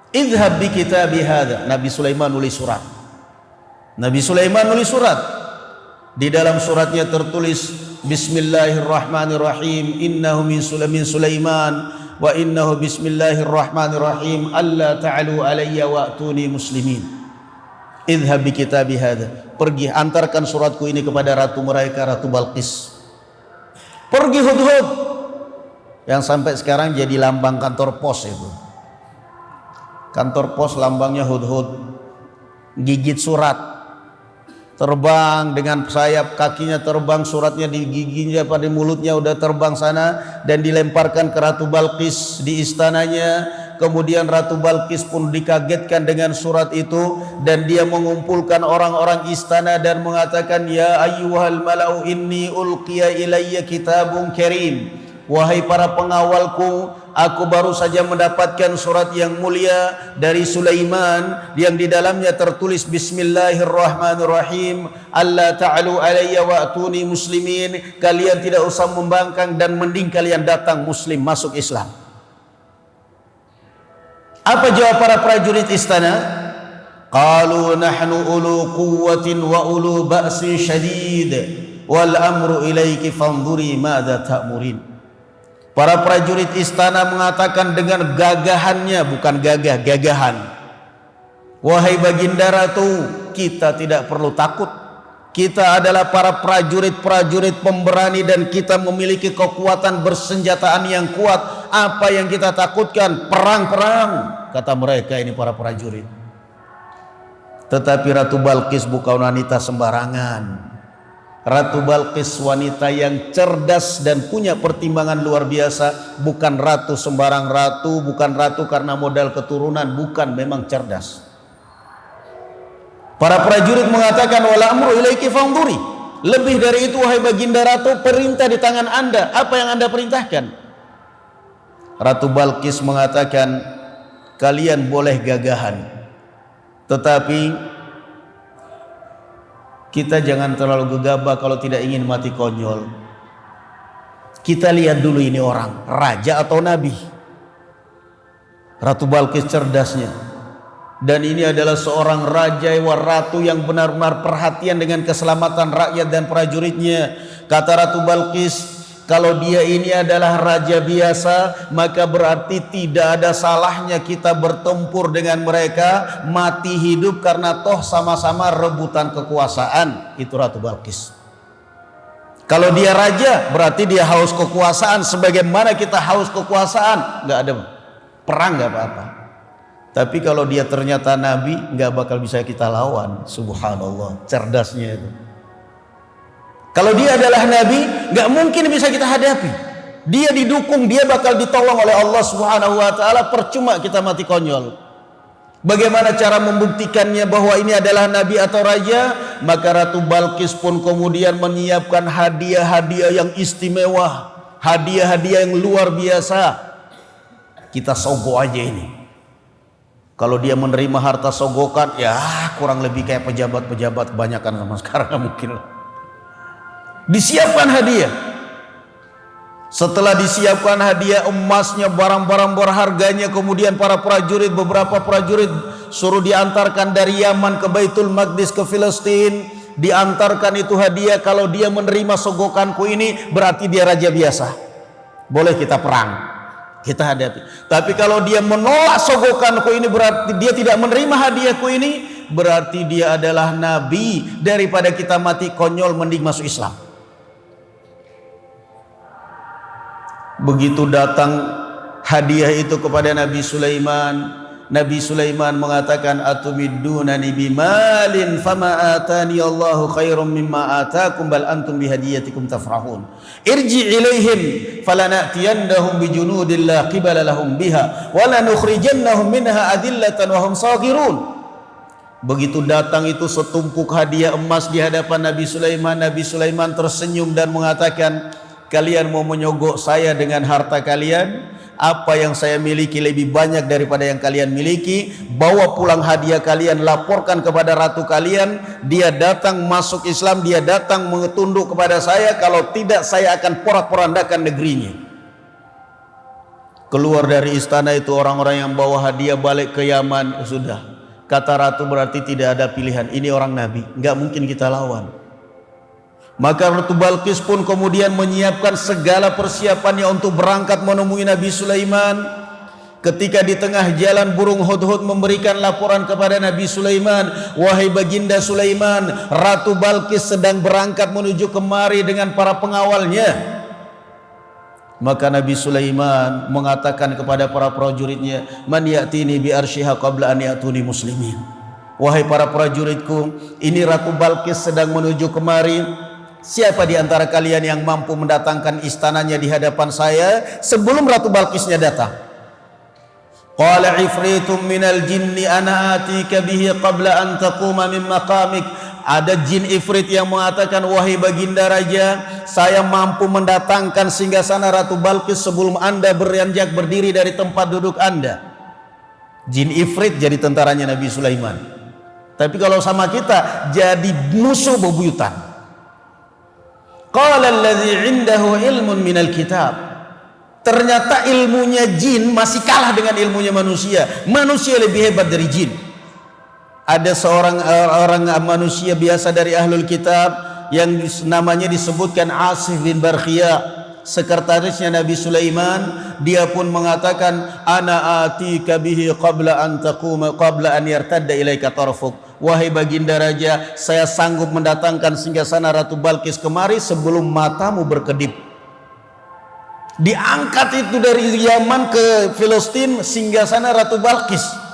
Idhhab bi kitabi hadza. Nabi Sulaiman nulis surat. Nabi Sulaiman nulis surat. Di dalam suratnya tertulis, Bismillahirrahmanirrahim, innahu min Sulaiman wa innahu bismillahirrahmanirrahim, alla ta'alu alayya wa'tuni muslimin. Idhhab bi kitabi hadza. Pergi, antarkan suratku ini kepada ratu mereka, Ratu Balqis. Pergi Hudhud, yang sampai sekarang jadi lambang kantor pos itu. Kantor pos lambangnya Hudhud, gigit surat, terbang dengan sayap kakinya, terbang suratnya di giginya, pada mulutnya udah terbang sana dan dilemparkan ke Ratu Balqis di istananya. Kemudian Ratu Balqis pun dikagetkan dengan surat itu dan dia mengumpulkan orang-orang istana dan mengatakan, "Ya ayyuhal mala'u inni ulqiya ilayya kitabun karim." Wahai para pengawalku, aku baru saja mendapatkan surat yang mulia dari Sulaiman yang di dalamnya tertulis Bismillahirrahmanirrahim, alla ta'alu alayya wa'tuni muslimin. Kalian tidak usah membangkang dan mending kalian datang muslim, masuk Islam. Apa jawab para prajurit istana? Qalu nahnu ulu quwwatin wa ulu ba'sin syadid wal amru ilayki fanzuri madza ta'murin. Para prajurit istana mengatakan dengan gagahannya, bukan gagah, gagahan, wahai baginda ratu, kita tidak perlu takut. Kita adalah para prajurit-prajurit pemberani dan kita memiliki kekuatan bersenjataan yang kuat. Apa yang kita takutkan? Perang-perang, kata mereka ini para prajurit. Tetapi Ratu Balqis bukan wanita sembarangan. Ratu Balqis wanita yang cerdas dan punya pertimbangan luar biasa. Bukan ratu sembarang ratu, bukan ratu karena modal keturunan, bukan, memang cerdas. Para prajurit mengatakan, wala amru ilaiki fanzuri. Lebih dari itu wahai baginda ratu, perintah di tangan Anda. Apa yang Anda perintahkan? Ratu Balqis mengatakan, kalian boleh gagahan, tetapi kita jangan terlalu gegabah kalau tidak ingin mati konyol. Kita lihat dulu ini orang, raja atau nabi. Ratu Balqis cerdasnya. Dan ini adalah seorang raja wa ratu yang benar-benar perhatian dengan keselamatan rakyat dan prajuritnya. Kata Ratu Balqis, kalau dia ini adalah raja biasa, maka berarti tidak ada salahnya kita bertempur dengan mereka, mati hidup, karena toh sama-sama rebutan kekuasaan. Itu Ratu Balqis. Kalau dia raja, berarti dia haus kekuasaan sebagaimana kita haus kekuasaan. Nggak ada perang, nggak apa-apa. Tapi kalau dia ternyata nabi, nggak bakal bisa kita lawan. Subhanallah, cerdasnya itu. Kalau dia adalah nabi, nggak mungkin bisa kita hadapi. Dia didukung, dia bakal ditolong oleh Allah Subhanahu wa taala. Percuma kita mati konyol. Bagaimana cara membuktikannya bahwa ini adalah nabi atau raja? Maka Ratu Balqis pun kemudian menyiapkan hadiah-hadiah yang istimewa, hadiah-hadiah yang luar biasa. Kita sogo aja ini. Kalau dia menerima harta sogokan, ya kurang lebih kayak pejabat-pejabat kebanyakan sama sekarang, nggak mungkin. Disiapkan hadiah. Setelah disiapkan hadiah emasnya, barang-barang berharganya, kemudian para prajurit, beberapa prajurit suruh diantarkan dari Yaman ke Baitul Maqdis ke Filistin. Diantarkan itu hadiah. Kalau dia menerima sogokanku ini, berarti dia raja biasa. Boleh kita perang, kita hadapi. Tapi kalau dia menolak sogokanku ini, berarti dia tidak menerima hadiahku ini, berarti dia adalah nabi. Daripada kita mati konyol, mending masuk Islam. Begitu datang hadiah itu kepada Nabi Sulaiman, Nabi Sulaiman mengatakan, atumiddunani bimalin fama atani Allahu khairum mimma atakum bal antum bihadiyatikum tafrahun. Irji ilaihim falanatiyannahum bijunudin la qibala lahum biha wa lanukhrijannahum minha adillatan wa hum saghirun. Begitu datang itu setumpuk hadiah emas di hadapan Nabi Sulaiman tersenyum dan mengatakan, kalian mau menyogok saya dengan harta kalian? Apa yang saya miliki lebih banyak daripada yang kalian miliki. Bawa pulang hadiah kalian, laporkan kepada ratu kalian. Dia datang masuk Islam, dia datang mengetunduk kepada saya. Kalau tidak, saya akan porak-porandakan negerinya. Keluar dari istana itu orang-orang yang bawa hadiah balik ke Yaman. Sudah, kata ratu, berarti tidak ada pilihan. Ini orang Nabi, nggak mungkin kita lawan. Maka Ratu Balqis pun kemudian menyiapkan segala persiapannya untuk berangkat menemui Nabi Sulaiman. Ketika di tengah jalan burung hudhud memberikan laporan kepada Nabi Sulaiman, wahai baginda Sulaiman, Ratu Balqis sedang berangkat menuju kemari dengan para pengawalnya. Maka Nabi Sulaiman mengatakan kepada para prajuritnya, man ya'tini bi arsyiha qabla an ya'tuni muslimin. Wahai para prajuritku, ini Ratu Balqis sedang menuju kemari. Siapa di antara kalian yang mampu mendatangkan istananya di hadapan saya sebelum Ratu Balqisnya datang? Qala ifritum minal jinni ana atika bihi qabla an taquma min maqamik. Ada jin ifrit yang mengatakan, wahai baginda raja, saya mampu mendatangkan singgasana Ratu Balqis sebelum anda beranjak berdiri dari tempat duduk anda. Jin ifrit jadi tentaranya Nabi Sulaiman. Tapi kalau sama kita jadi musuh bebuyutan. Qala allazi indahu ilmun minal kitab. Ternyata ilmunya jin masih kalah dengan ilmunya manusia. Manusia lebih hebat dari jin. Ada seorang orang manusia biasa dari ahlul kitab yang namanya disebutkan Asif bin Barkhia, sekretarisnya Nabi Sulaiman. Dia pun mengatakan, ana atika bihi qabla an taquma qabla an yartadda ilaika tarfuk. Wahai baginda raja, saya sanggup mendatangkan singgasana Ratu Balqis kemari sebelum matamu berkedip. Diangkat itu dari Yaman ke Filistin singgasana Ratu Balqis.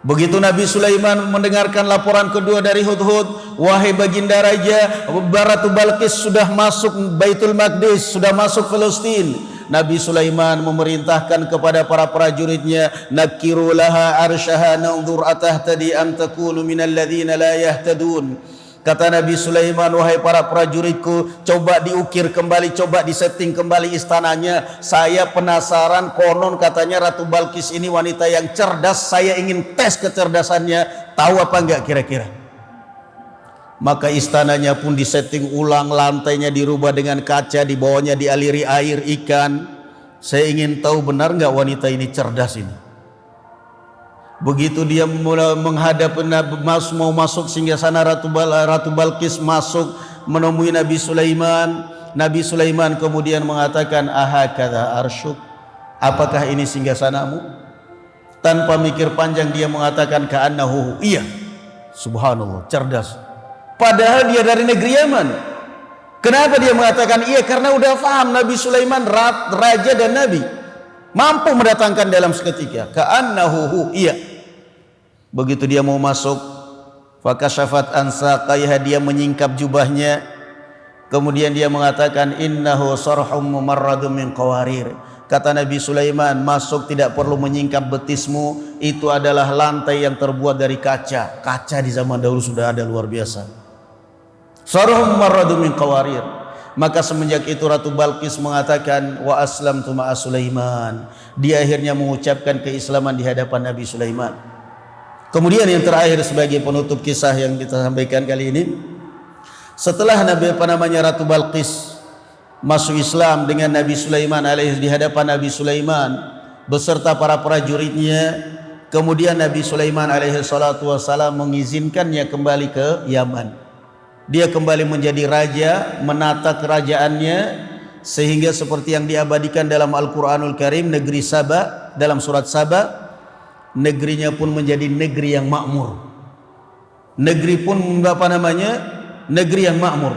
Begitu Nabi Sulaiman mendengarkan laporan kedua dari Hudhud, wahai baginda raja, Ratu Balqis sudah masuk Baitul Maqdis, sudah masuk Filistin. Nabi Sulaiman memerintahkan kepada para prajuritnya, nakiru laha arsyaha nanzur atahtadi am takunu minal ladzina la yahtadun. Kata Nabi Sulaiman, wahai para prajuritku, coba diukir kembali, coba disetting kembali istananya. Saya penasaran, konon katanya Ratu Balqis ini wanita yang cerdas, saya ingin tes kecerdasannya, tahu apa enggak kira-kira. Maka istananya pun disetting ulang, lantainya dirubah dengan kaca, di bawahnya dialiri air ikan. Saya ingin tahu benar nggak wanita ini cerdas ini. Begitu dia menghadap mau masuk singgasana Ratu Balqis masuk menemui Nabi Sulaiman. Nabi Sulaiman kemudian mengatakan, ahakadha arsyuk, apakah ini singgasanamu? Tanpa mikir panjang dia mengatakan, ka'annahu, iya. Subhanallah, cerdas. Padahal dia dari negeri Yaman. Kenapa dia mengatakan iya? Karena udah paham Nabi Sulaiman raja dan nabi, mampu mendatangkan dalam seketika. Ka'annahu, iya. Begitu dia mau masuk, fakashafat an saqaiha, dia menyingkap jubahnya. Kemudian dia mengatakan, innahu sarhum mumarradun min qawarir. Kata Nabi Sulaiman, masuk tidak perlu menyingkap betismu, itu adalah lantai yang terbuat dari kaca. Kaca di zaman dahulu sudah ada, luar biasa. Sarhum marradu min qawarir. Maka semenjak itu Ratu Balqis mengatakan, wa aslamtu ma'a Sulaiman. Dia akhirnya mengucapkan keislaman di hadapan Nabi Sulaiman. Kemudian yang terakhir sebagai penutup kisah yang kita sampaikan kali ini, setelah Ratu Balqis masuk Islam dengan Nabi Sulaiman di hadapan Nabi Sulaiman beserta para prajuritnya, kemudian Nabi Sulaiman alaihi salatu wassalam mengizinkannya kembali ke Yaman. Dia kembali menjadi raja, menata kerajaannya, sehingga seperti yang diabadikan dalam Al-Quranul Karim, negeri Saba, dalam surat Saba, negerinya pun menjadi negeri yang makmur. Negeri pun negeri yang makmur.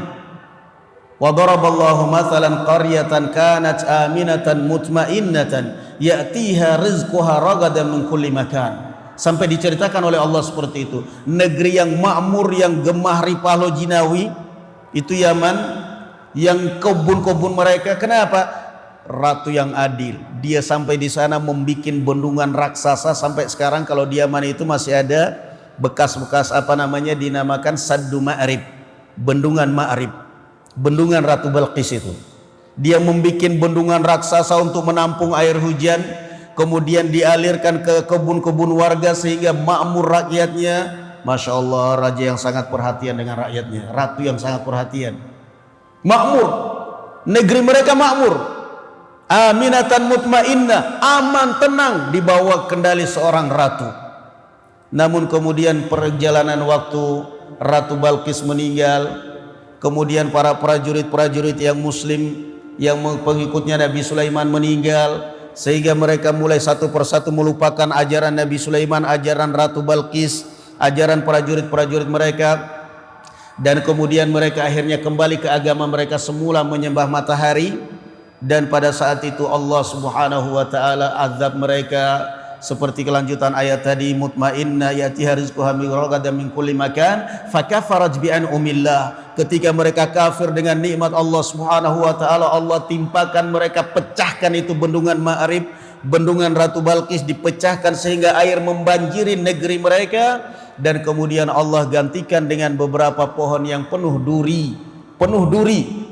Wa daraballahu mathalan qaryatan kanat aminatan mutmainnatan ya'tiha rizquha ragadan min kulli makan. Sampai diceritakan oleh Allah seperti itu. Negeri yang makmur, yang gemah ripah jinawi, itu Yaman, yang kebun-kebun mereka. Kenapa? Ratu yang adil. Dia sampai di sana membuat bendungan raksasa. Sampai sekarang kalau di Yaman itu masih ada bekas-bekas dinamakan Saddu Ma'rib, bendungan Ma'rib, bendungan Ratu Balqis itu. Dia membuat bendungan raksasa untuk menampung air hujan, kemudian dialirkan ke kebun-kebun warga sehingga makmur rakyatnya. Masya Allah, raja yang sangat perhatian dengan rakyatnya, ratu yang sangat perhatian. Makmur, negeri mereka makmur, aminatan mutmainnah, aman tenang di bawah kendali seorang ratu. Namun kemudian perjalanan waktu, Ratu Balqis meninggal, kemudian para prajurit-prajurit yang muslim yang pengikutnya Nabi Sulaiman meninggal, sehingga mereka mulai satu persatu melupakan ajaran Nabi Sulaiman, ajaran Ratu Balqis, ajaran prajurit-prajurit mereka, dan kemudian mereka akhirnya kembali ke agama mereka semula, menyembah matahari. Dan pada saat itu Allah Subhanahu wa taala azab mereka seperti kelanjutan ayat tadi, mutmainnah yatiha rizquha min kulli makan fakafarat bi an'umillah. Ketika mereka kafir dengan nikmat Allah Subhanahu wa taala, Allah timpakan mereka, pecahkan itu bendungan Ma'rib, bendungan Ratu Balqis dipecahkan sehingga air membanjiri negeri mereka. Dan kemudian Allah gantikan dengan beberapa pohon yang penuh duri.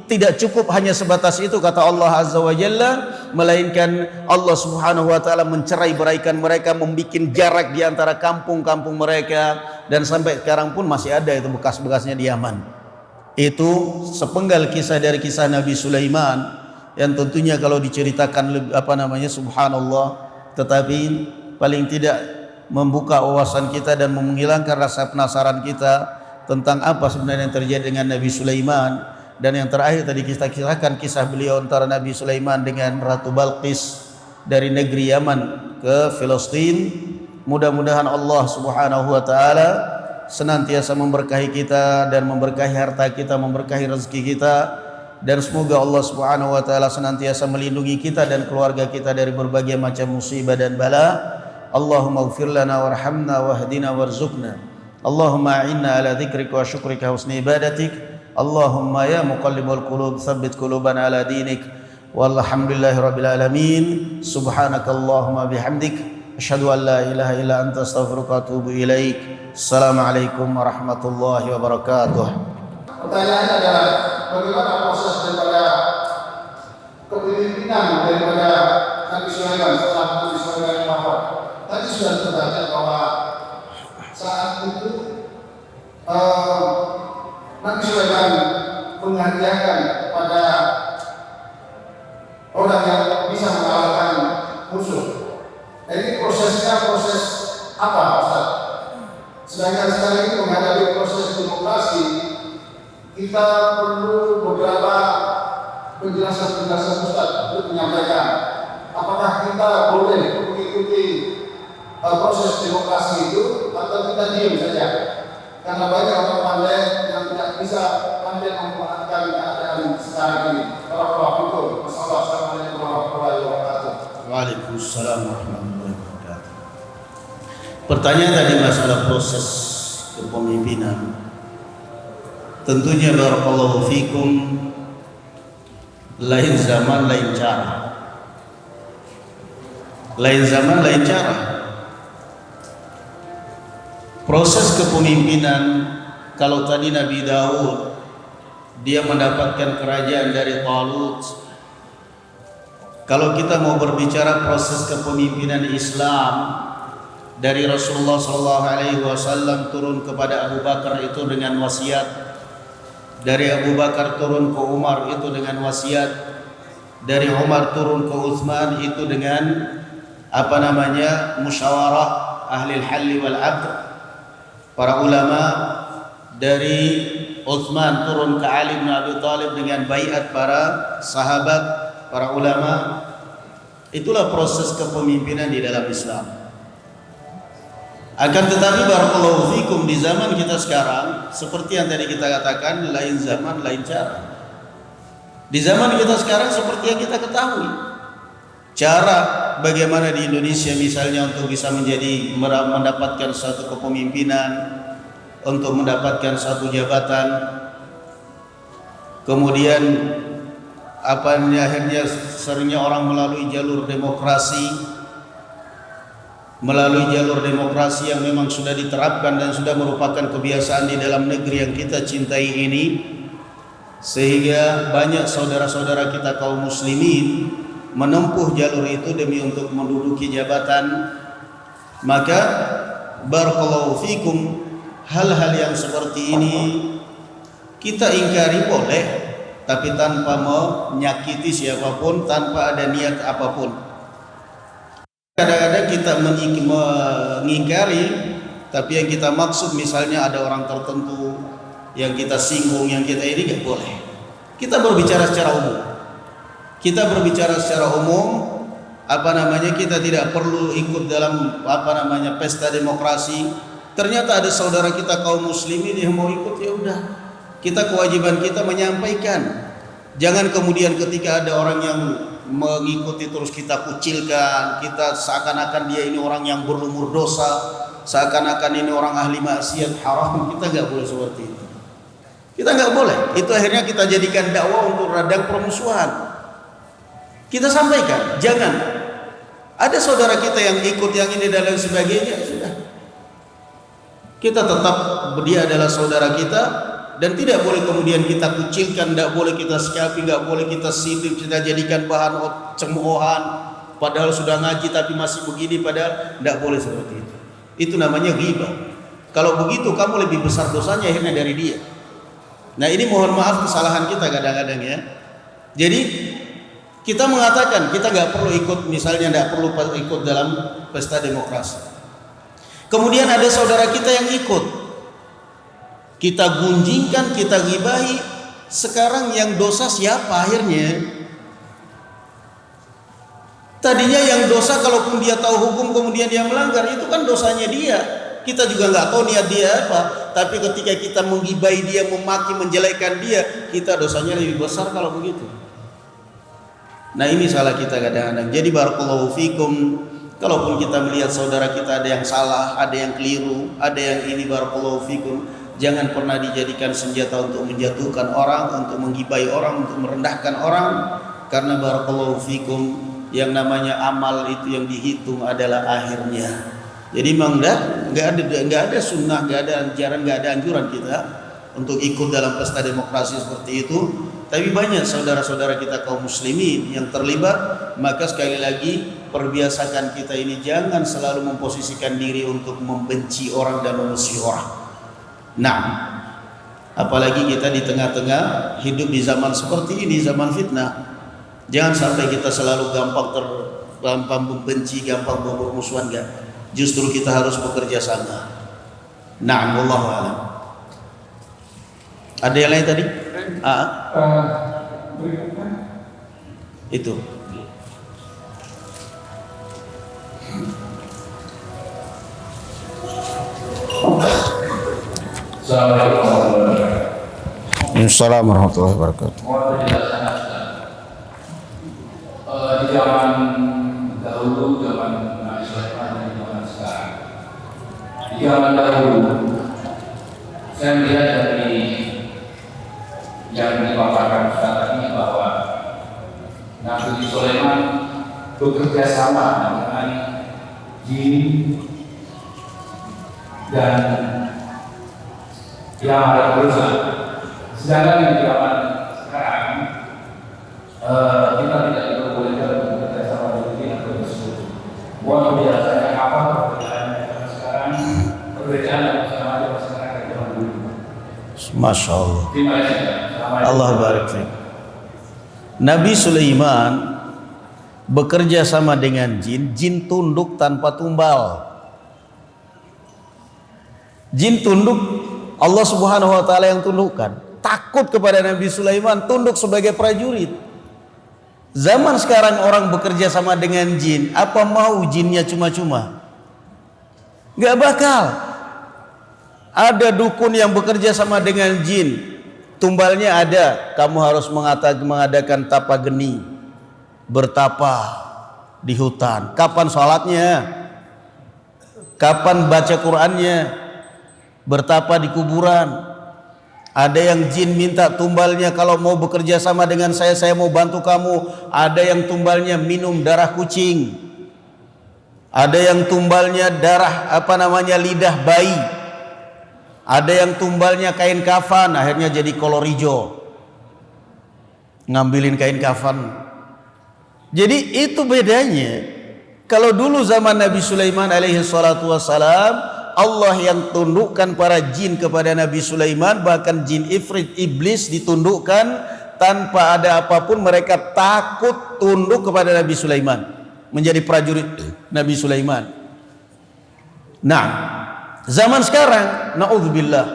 Tidak cukup hanya sebatas itu, kata Allah Azza wa Jalla, melainkan Allah Subhanahu wa taala mencerai-beraikan mereka, membuat jarak di antara kampung-kampung mereka, dan sampai sekarang pun masih ada itu bekas-bekasnya di Yaman. Itu sepenggal kisah dari kisah Nabi Sulaiman yang tentunya kalau diceritakan subhanallah, tetapi paling tidak membuka wawasan kita dan menghilangkan rasa penasaran kita tentang apa sebenarnya yang terjadi dengan Nabi Sulaiman. Dan yang terakhir tadi kita kisahkan kisah beliau antara Nabi Sulaiman dengan Ratu Balqis dari negeri Yaman ke Filistin. Mudah-mudahan Allah Subhanahu wa taala senantiasa memberkahi kita dan memberkahi harta kita, memberkahi rezeki kita, dan semoga Allah Subhanahu wa taala senantiasa melindungi kita dan keluarga kita dari berbagai macam musibah dan bala. Allahumma ighfir lana warhamna wahdina warzuqna. Allahumma a'inna ala dzikrika wa syukrika husni ibadatik. Allahumma ya muqallibal qulub tsabbit qulubana ala dinik. Walhamdulillahi rabbil alamin. Subhanakallahumma bihamdik asyhadu an la ilaha illa anta astaghfiruka wa atubu ilaik. Assalamualaikum warahmatullahi wabarakatuh. Pertanyaannya adalah bagaimana proses daripada kepemimpinan daripada Nabi Sulaiman setelah Nabi Sulaiman wafat. Tadi sudah terbaca bahwa saat itu Nabi Sulaiman menghadiahkan kepada orang yang bisa mengalahkan musuh. Jadi prosesnya proses apa, Ustaz? Sedangkan sekarang ini menghadapi proses demokrasi, kita perlu beberapa penjelasan-penjelasan Ustaz untuk menyampaikan apakah kita boleh mengikuti proses demokrasi itu atau kita diam saja. Karena banyak orang pandai yang tidak bisa pandai memanfaatkan keadaan sekarang ini. Assalamualaikum warahmatullahi wabarakatuh. Waalaikumsalam warahmatullahi wabarakatuh. Pertanyaan tadi masalah proses kepemimpinan. Tentunya barakallahu fikum, lain zaman lain cara. Lain zaman lain cara. Proses kepemimpinan, kalau tadi Nabi Daud dia mendapatkan kerajaan dari Talut. Kalau kita mau berbicara proses kepemimpinan Islam dari Rasulullah SAW turun kepada Abu Bakar itu dengan wasiat, dari Abu Bakar turun ke Umar itu dengan wasiat, dari Umar turun ke Utsman itu dengan musyawarah ahli al-halli wal 'aqd. Para ulama dari Utsman turun ke Ali bin Abi Thalib dengan baiat para sahabat, para ulama. Itulah proses kepemimpinan di dalam Islam. Akan tetapi barakallahu fikum, di zaman kita sekarang seperti yang tadi kita katakan, lain zaman lain cara. Di zaman kita sekarang seperti yang kita ketahui, cara bagaimana di Indonesia misalnya untuk bisa mendapatkan suatu kepemimpinan, untuk mendapatkan satu jabatan, kemudian akhirnya seringnya orang melalui jalur demokrasi, yang memang sudah diterapkan dan sudah merupakan kebiasaan di dalam negeri yang kita cintai ini, sehingga banyak saudara-saudara kita kaum muslimin menempuh jalur itu demi untuk menduduki jabatan. Maka barakallahu fikum, hal-hal yang seperti ini kita ingkari boleh, tapi tanpa menyakiti siapapun, tanpa ada niat apapun. Kadang-kadang kita mengingkari, tapi yang kita maksud misalnya ada orang tertentu yang kita singgung, yang kita ini nggak boleh. Kita berbicara secara umum. Kita tidak perlu ikut dalam pesta demokrasi. Ternyata ada saudara kita kaum muslimin yang mau ikut, ya udah. Kita kewajiban kita menyampaikan. Jangan kemudian ketika ada orang yang mengikuti terus kita kucilkan, kita seakan-akan dia ini orang yang berlumur dosa, seakan-akan ini orang ahli maksiat haram. Kita nggak boleh seperti itu. Kita nggak boleh. Itu akhirnya kita jadikan dakwah untuk radang permusuhan. Kita sampaikan, jangan ada saudara kita yang ikut yang ini dan lain sebagainya. Sudah, kita tetap dia adalah saudara kita. Dan tidak boleh kemudian kita kucilkan, tidak boleh kita sikapi, tidak boleh kita sitip, kita jadikan bahan cemoohan. Padahal sudah ngaji tapi masih begini, padahal tidak boleh seperti itu. Itu namanya ghibah. Kalau begitu kamu lebih besar dosanya akhirnya dari dia. Nah ini mohon maaf kesalahan kita kadang-kadang ya. Jadi kita mengatakan kita nggak perlu ikut, misalnya tidak perlu ikut dalam pesta demokrasi. Kemudian ada saudara kita yang ikut. Kita gunjingkan, kita ghibahi. Sekarang yang dosa siapa akhirnya? Tadinya yang dosa kalaupun dia tahu hukum kemudian dia melanggar, itu kan dosanya dia. Kita juga nggak tahu niat dia apa. Tapi ketika kita menggibahi dia, memaki, menjelekkan dia, kita dosanya lebih besar kalau begitu. Nah ini salah kita kadang-kadang. Jadi barakallahu fikum, kalaupun kita melihat saudara kita ada yang salah, ada yang keliru, ada yang ini, barakallahu fikum, jangan pernah dijadikan senjata untuk menjatuhkan orang, untuk menggibahi orang, untuk merendahkan orang. Karena barakallahu fikum, yang namanya amal itu yang dihitung adalah akhirnya. Jadi memang nggak ada sunnah, nggak ada ajaran, nggak ada anjuran kita untuk ikut dalam pesta demokrasi seperti itu. Tapi banyak saudara-saudara kita kaum muslimin yang terlibat. Maka sekali lagi perbiasakan kita ini jangan selalu memposisikan diri untuk membenci orang dan memusuhi orang. Nah, apalagi kita di tengah-tengah hidup di zaman seperti ini, zaman fitnah. Jangan sampai kita selalu gampang membenci, gampang bermusuhan, enggak. Justru kita harus bekerja sama. Nah, wallahu a'lam. Ada yang lain tadi? Berikutnya itu. Assalamualaikum warahmatullahi wabarakatuh. Di zaman dahulu, zaman Nabi Sulaiman dan zaman sekarang. Di zaman dahulu, saya melihat dari yang dipaparkan Ustaz tadi bahwa Nabi Sulaiman bekerja sama dengan jin dan yang ada perusahaan. Sedangkan di zaman sekarang kita tidak diperbolehkan untuk bekerja sama dengan jin atau bersekutu. Mohon biasanya apa perbedaannya zaman sekarang, perbedaan yang sama zaman sekarang dan zaman dulu. Masya Allah. Terima kasih. Allah barik fiik. Nabi Sulaiman bekerja sama dengan jin, jin tunduk tanpa tumbal. Jin tunduk, Allah Subhanahu wa taala yang tundukkan. Takut kepada Nabi Sulaiman, tunduk sebagai prajurit. Zaman sekarang orang bekerja sama dengan jin, apa mau jinnya cuma-cuma? Gak bakal. Ada dukun yang bekerja sama dengan jin, tumbalnya ada, kamu harus mengadakan tapa geni, bertapa di hutan. Kapan sholatnya? Kapan baca Qur'annya? Bertapa di kuburan. Ada yang jin minta tumbalnya, kalau mau bekerja sama dengan saya mau bantu kamu. Ada yang tumbalnya minum darah kucing. Ada yang tumbalnya darah lidah bayi. Ada yang tumbalnya kain kafan, akhirnya jadi kolor hijau. Ngambilin kain kafan. Jadi itu bedanya. Kalau dulu zaman Nabi Sulaiman alaihi salatu wassalam, Allah yang tundukkan para jin kepada Nabi Sulaiman, bahkan jin ifrit iblis ditundukkan tanpa ada apapun, mereka takut tunduk kepada Nabi Sulaiman, menjadi prajurit Nabi Sulaiman. Nah, zaman sekarang, naudzubillah,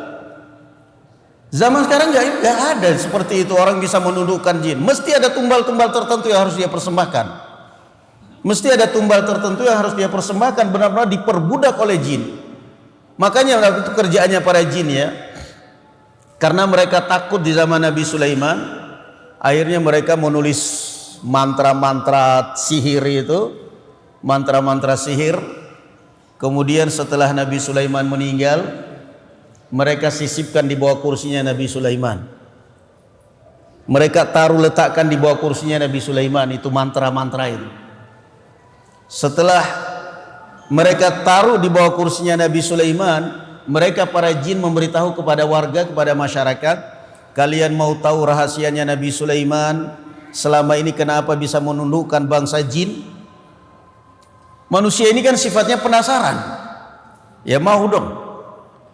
zaman sekarang nggak ada seperti itu, orang bisa menundukkan jin. Mesti ada tumbal-tumbal tertentu yang harus dia persembahkan. Mesti ada tumbal tertentu yang harus dia persembahkan, benar-benar diperbudak oleh jin. Makanya itu kerjaannya para jin ya. Karena mereka takut di zaman Nabi Sulaiman, akhirnya mereka menulis mantra-mantra sihir itu, mantra-mantra sihir. Kemudian setelah Nabi Sulaiman meninggal, mereka sisipkan di bawah kursinya Nabi Sulaiman. Mereka letakkan di bawah kursinya Nabi Sulaiman itu mantra-mantra itu. Setelah mereka taruh di bawah kursinya Nabi Sulaiman, mereka para jin memberitahu kepada warga, kepada masyarakat, kalian mau tahu rahasianya Nabi Sulaiman selama ini kenapa bisa menundukkan bangsa jin? Manusia ini kan sifatnya penasaran. Ya mau dong.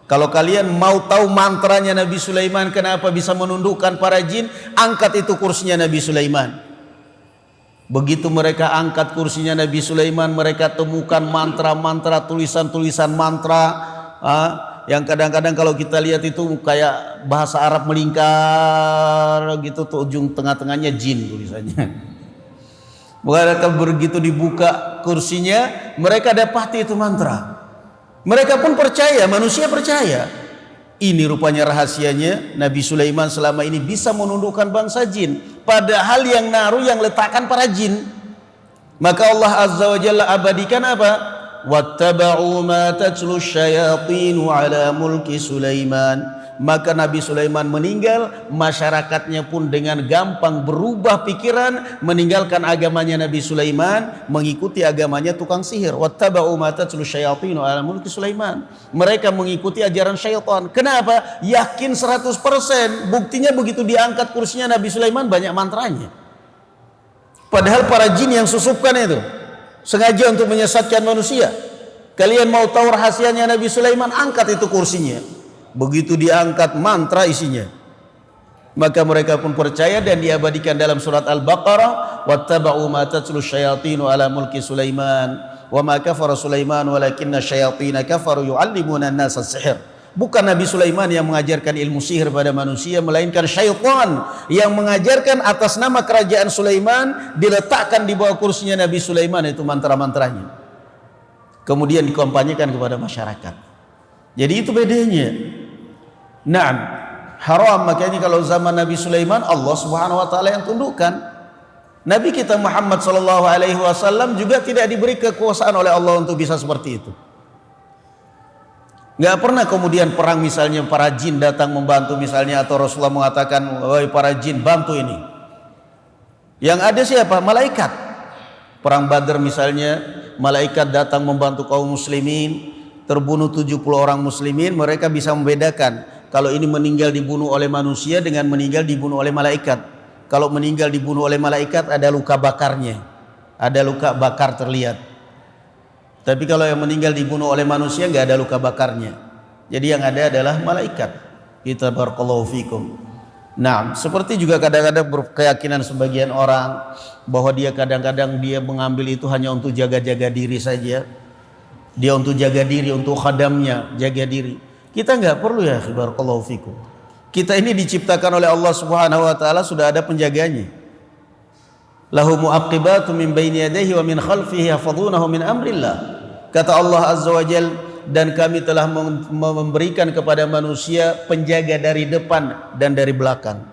Kalau kalian mau tahu mantranya Nabi Sulaiman kenapa bisa menundukkan para jin, angkat itu kursinya Nabi Sulaiman. Begitu mereka angkat kursinya Nabi Sulaiman, mereka temukan mantra-mantra, tulisan-tulisan mantra yang kadang-kadang kalau kita lihat itu kayak bahasa Arab melingkar gitu, tuh ujung tengah-tengahnya jin tulisannya. Begitu dibuka kursinya, mereka dapati itu mantra. Mereka pun percaya, manusia percaya. Ini rupanya rahasianya Nabi Sulaiman selama ini bisa menundukkan bangsa jin, padahal yang naruh, yang letakkan para jin. Maka Allah Azza wa Jalla abadikan apa? Wattaba'u ma tatlu syayatinu ala mulki Sulaiman. Maka Nabi Sulaiman meninggal, masyarakatnya pun dengan gampang berubah pikiran, meninggalkan agamanya Nabi Sulaiman, mengikuti agamanya tukang sihir. Wattaba'u ma tatlu syayatinu ala mulki Sulaiman. Mereka mengikuti ajaran syaitan. Kenapa? Yakin 100%. Buktinya begitu diangkat kursinya Nabi Sulaiman, banyak mantranya. Padahal para jin yang susupkan itu sengaja untuk menyesatkan manusia. Kalian mau tahu rahasianya Nabi Sulaiman, angkat itu kursinya. Begitu diangkat, mantra isinya. Maka mereka pun percaya dan diabadikan dalam surat Al-Baqarah, wattaba'u ma tatlu syayatinu ala mulki Sulaiman wa ma kafara Sulaiman walakinna syayatina kafaru yu'allimuna an-nasa as-sihr. Bukan Nabi Sulaiman yang mengajarkan ilmu sihir pada manusia, melainkan syaitan yang mengajarkan atas nama kerajaan Sulaiman, diletakkan di bawah kursinya Nabi Sulaiman itu mantra-mantranya. Kemudian dikampanyekan kepada masyarakat. Jadi itu bedanya. Naam, haram. Makanya kalau zaman Nabi Sulaiman, Allah Subhanahu wa taala yang tundukkan. Nabi kita Muhammad sallallahu alaihi wasallam juga tidak diberi kekuasaan oleh Allah untuk bisa seperti itu. Enggak pernah kemudian perang misalnya para jin datang membantu misalnya, atau Rasulullah mengatakan, "Wahai para jin, bantu ini." Yang ada siapa? Malaikat. Perang Badar misalnya, malaikat datang membantu kaum muslimin, terbunuh 70 orang muslimin. Mereka bisa membedakan kalau ini meninggal dibunuh oleh manusia dengan meninggal dibunuh oleh malaikat. Kalau meninggal dibunuh oleh malaikat ada luka bakarnya, ada luka bakar terlihat. Tapi kalau yang meninggal dibunuh oleh manusia nggak ada luka bakarnya. Jadi yang ada adalah malaikat. Kita barakallahu fikum. Nah, seperti juga kadang-kadang berkeyakinan sebagian orang bahwa dia kadang-kadang dia mengambil itu hanya untuk jaga-jaga diri saja. Dia untuk jaga diri, untuk khadamnya, jaga diri. Kita nggak perlu ya, barakallahu fikum. Kita ini diciptakan oleh Allah Subhanahu wa taala, sudah ada penjaganya. Lahu mu'aqibatu min baini yadayhi wa min khalfihi yahfazunahu min amrillah. Kata Allah Azza wa Jalla, dan kami telah memberikan kepada manusia penjaga dari depan dan dari belakang.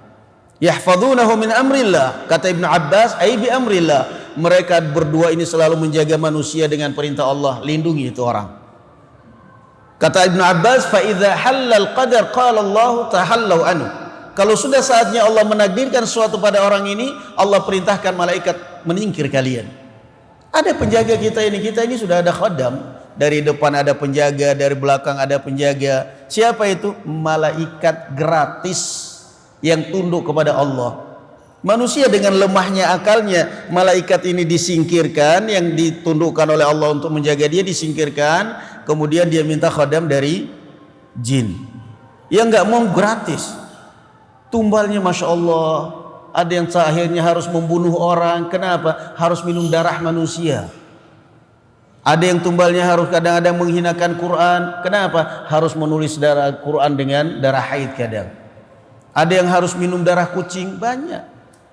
Yahfazunahu min amrillah, kata Ibnu Abbas, ai bi amrillah. Mereka berdua ini selalu menjaga manusia dengan perintah Allah, lindungi itu orang. Kata Ibnu Abbas, fa idza halal qadar qala Allah tahallau anhu. Kalau sudah saatnya Allah menakdirkan sesuatu pada orang ini, Allah perintahkan malaikat menyingkir kalian. Ada penjaga kita ini sudah ada khadam. Dari depan ada penjaga, dari belakang ada penjaga. Siapa itu? Malaikat gratis yang tunduk kepada Allah. Manusia dengan lemahnya akalnya, malaikat ini disingkirkan, yang ditundukkan oleh Allah untuk menjaga dia disingkirkan, kemudian dia minta khadam dari jin. Yang nggak mau gratis. Tumbalnya Masya Allah, ada yang akhirnya harus membunuh orang. Kenapa? Harus minum darah manusia. Ada yang tumbalnya harus kadang-kadang menghinakan Quran. Kenapa? Harus menulis darah Quran dengan darah haid kadang. Ada yang harus minum darah kucing, banyak.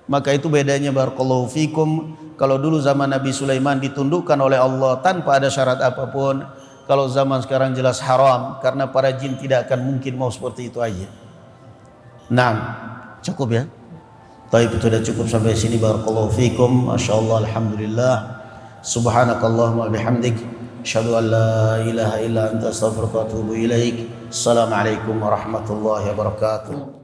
Maka itu bedanya barakallahu fikum. Kalau dulu zaman Nabi Sulaiman ditundukkan oleh Allah tanpa ada syarat apapun. Kalau zaman sekarang jelas haram, karena para jin tidak akan mungkin mau seperti itu aja. Nah, cukup ya. Baik, itu sudah cukup sampai sini. Barakallahu fikum. Masyaallah, alhamdulillah. Subhanakallahumma bihamdik, asyhadu an la ilaha illa anta astaghfiruka wa atubu ilaik. Assalamualaikum warahmatullahi wabarakatuh.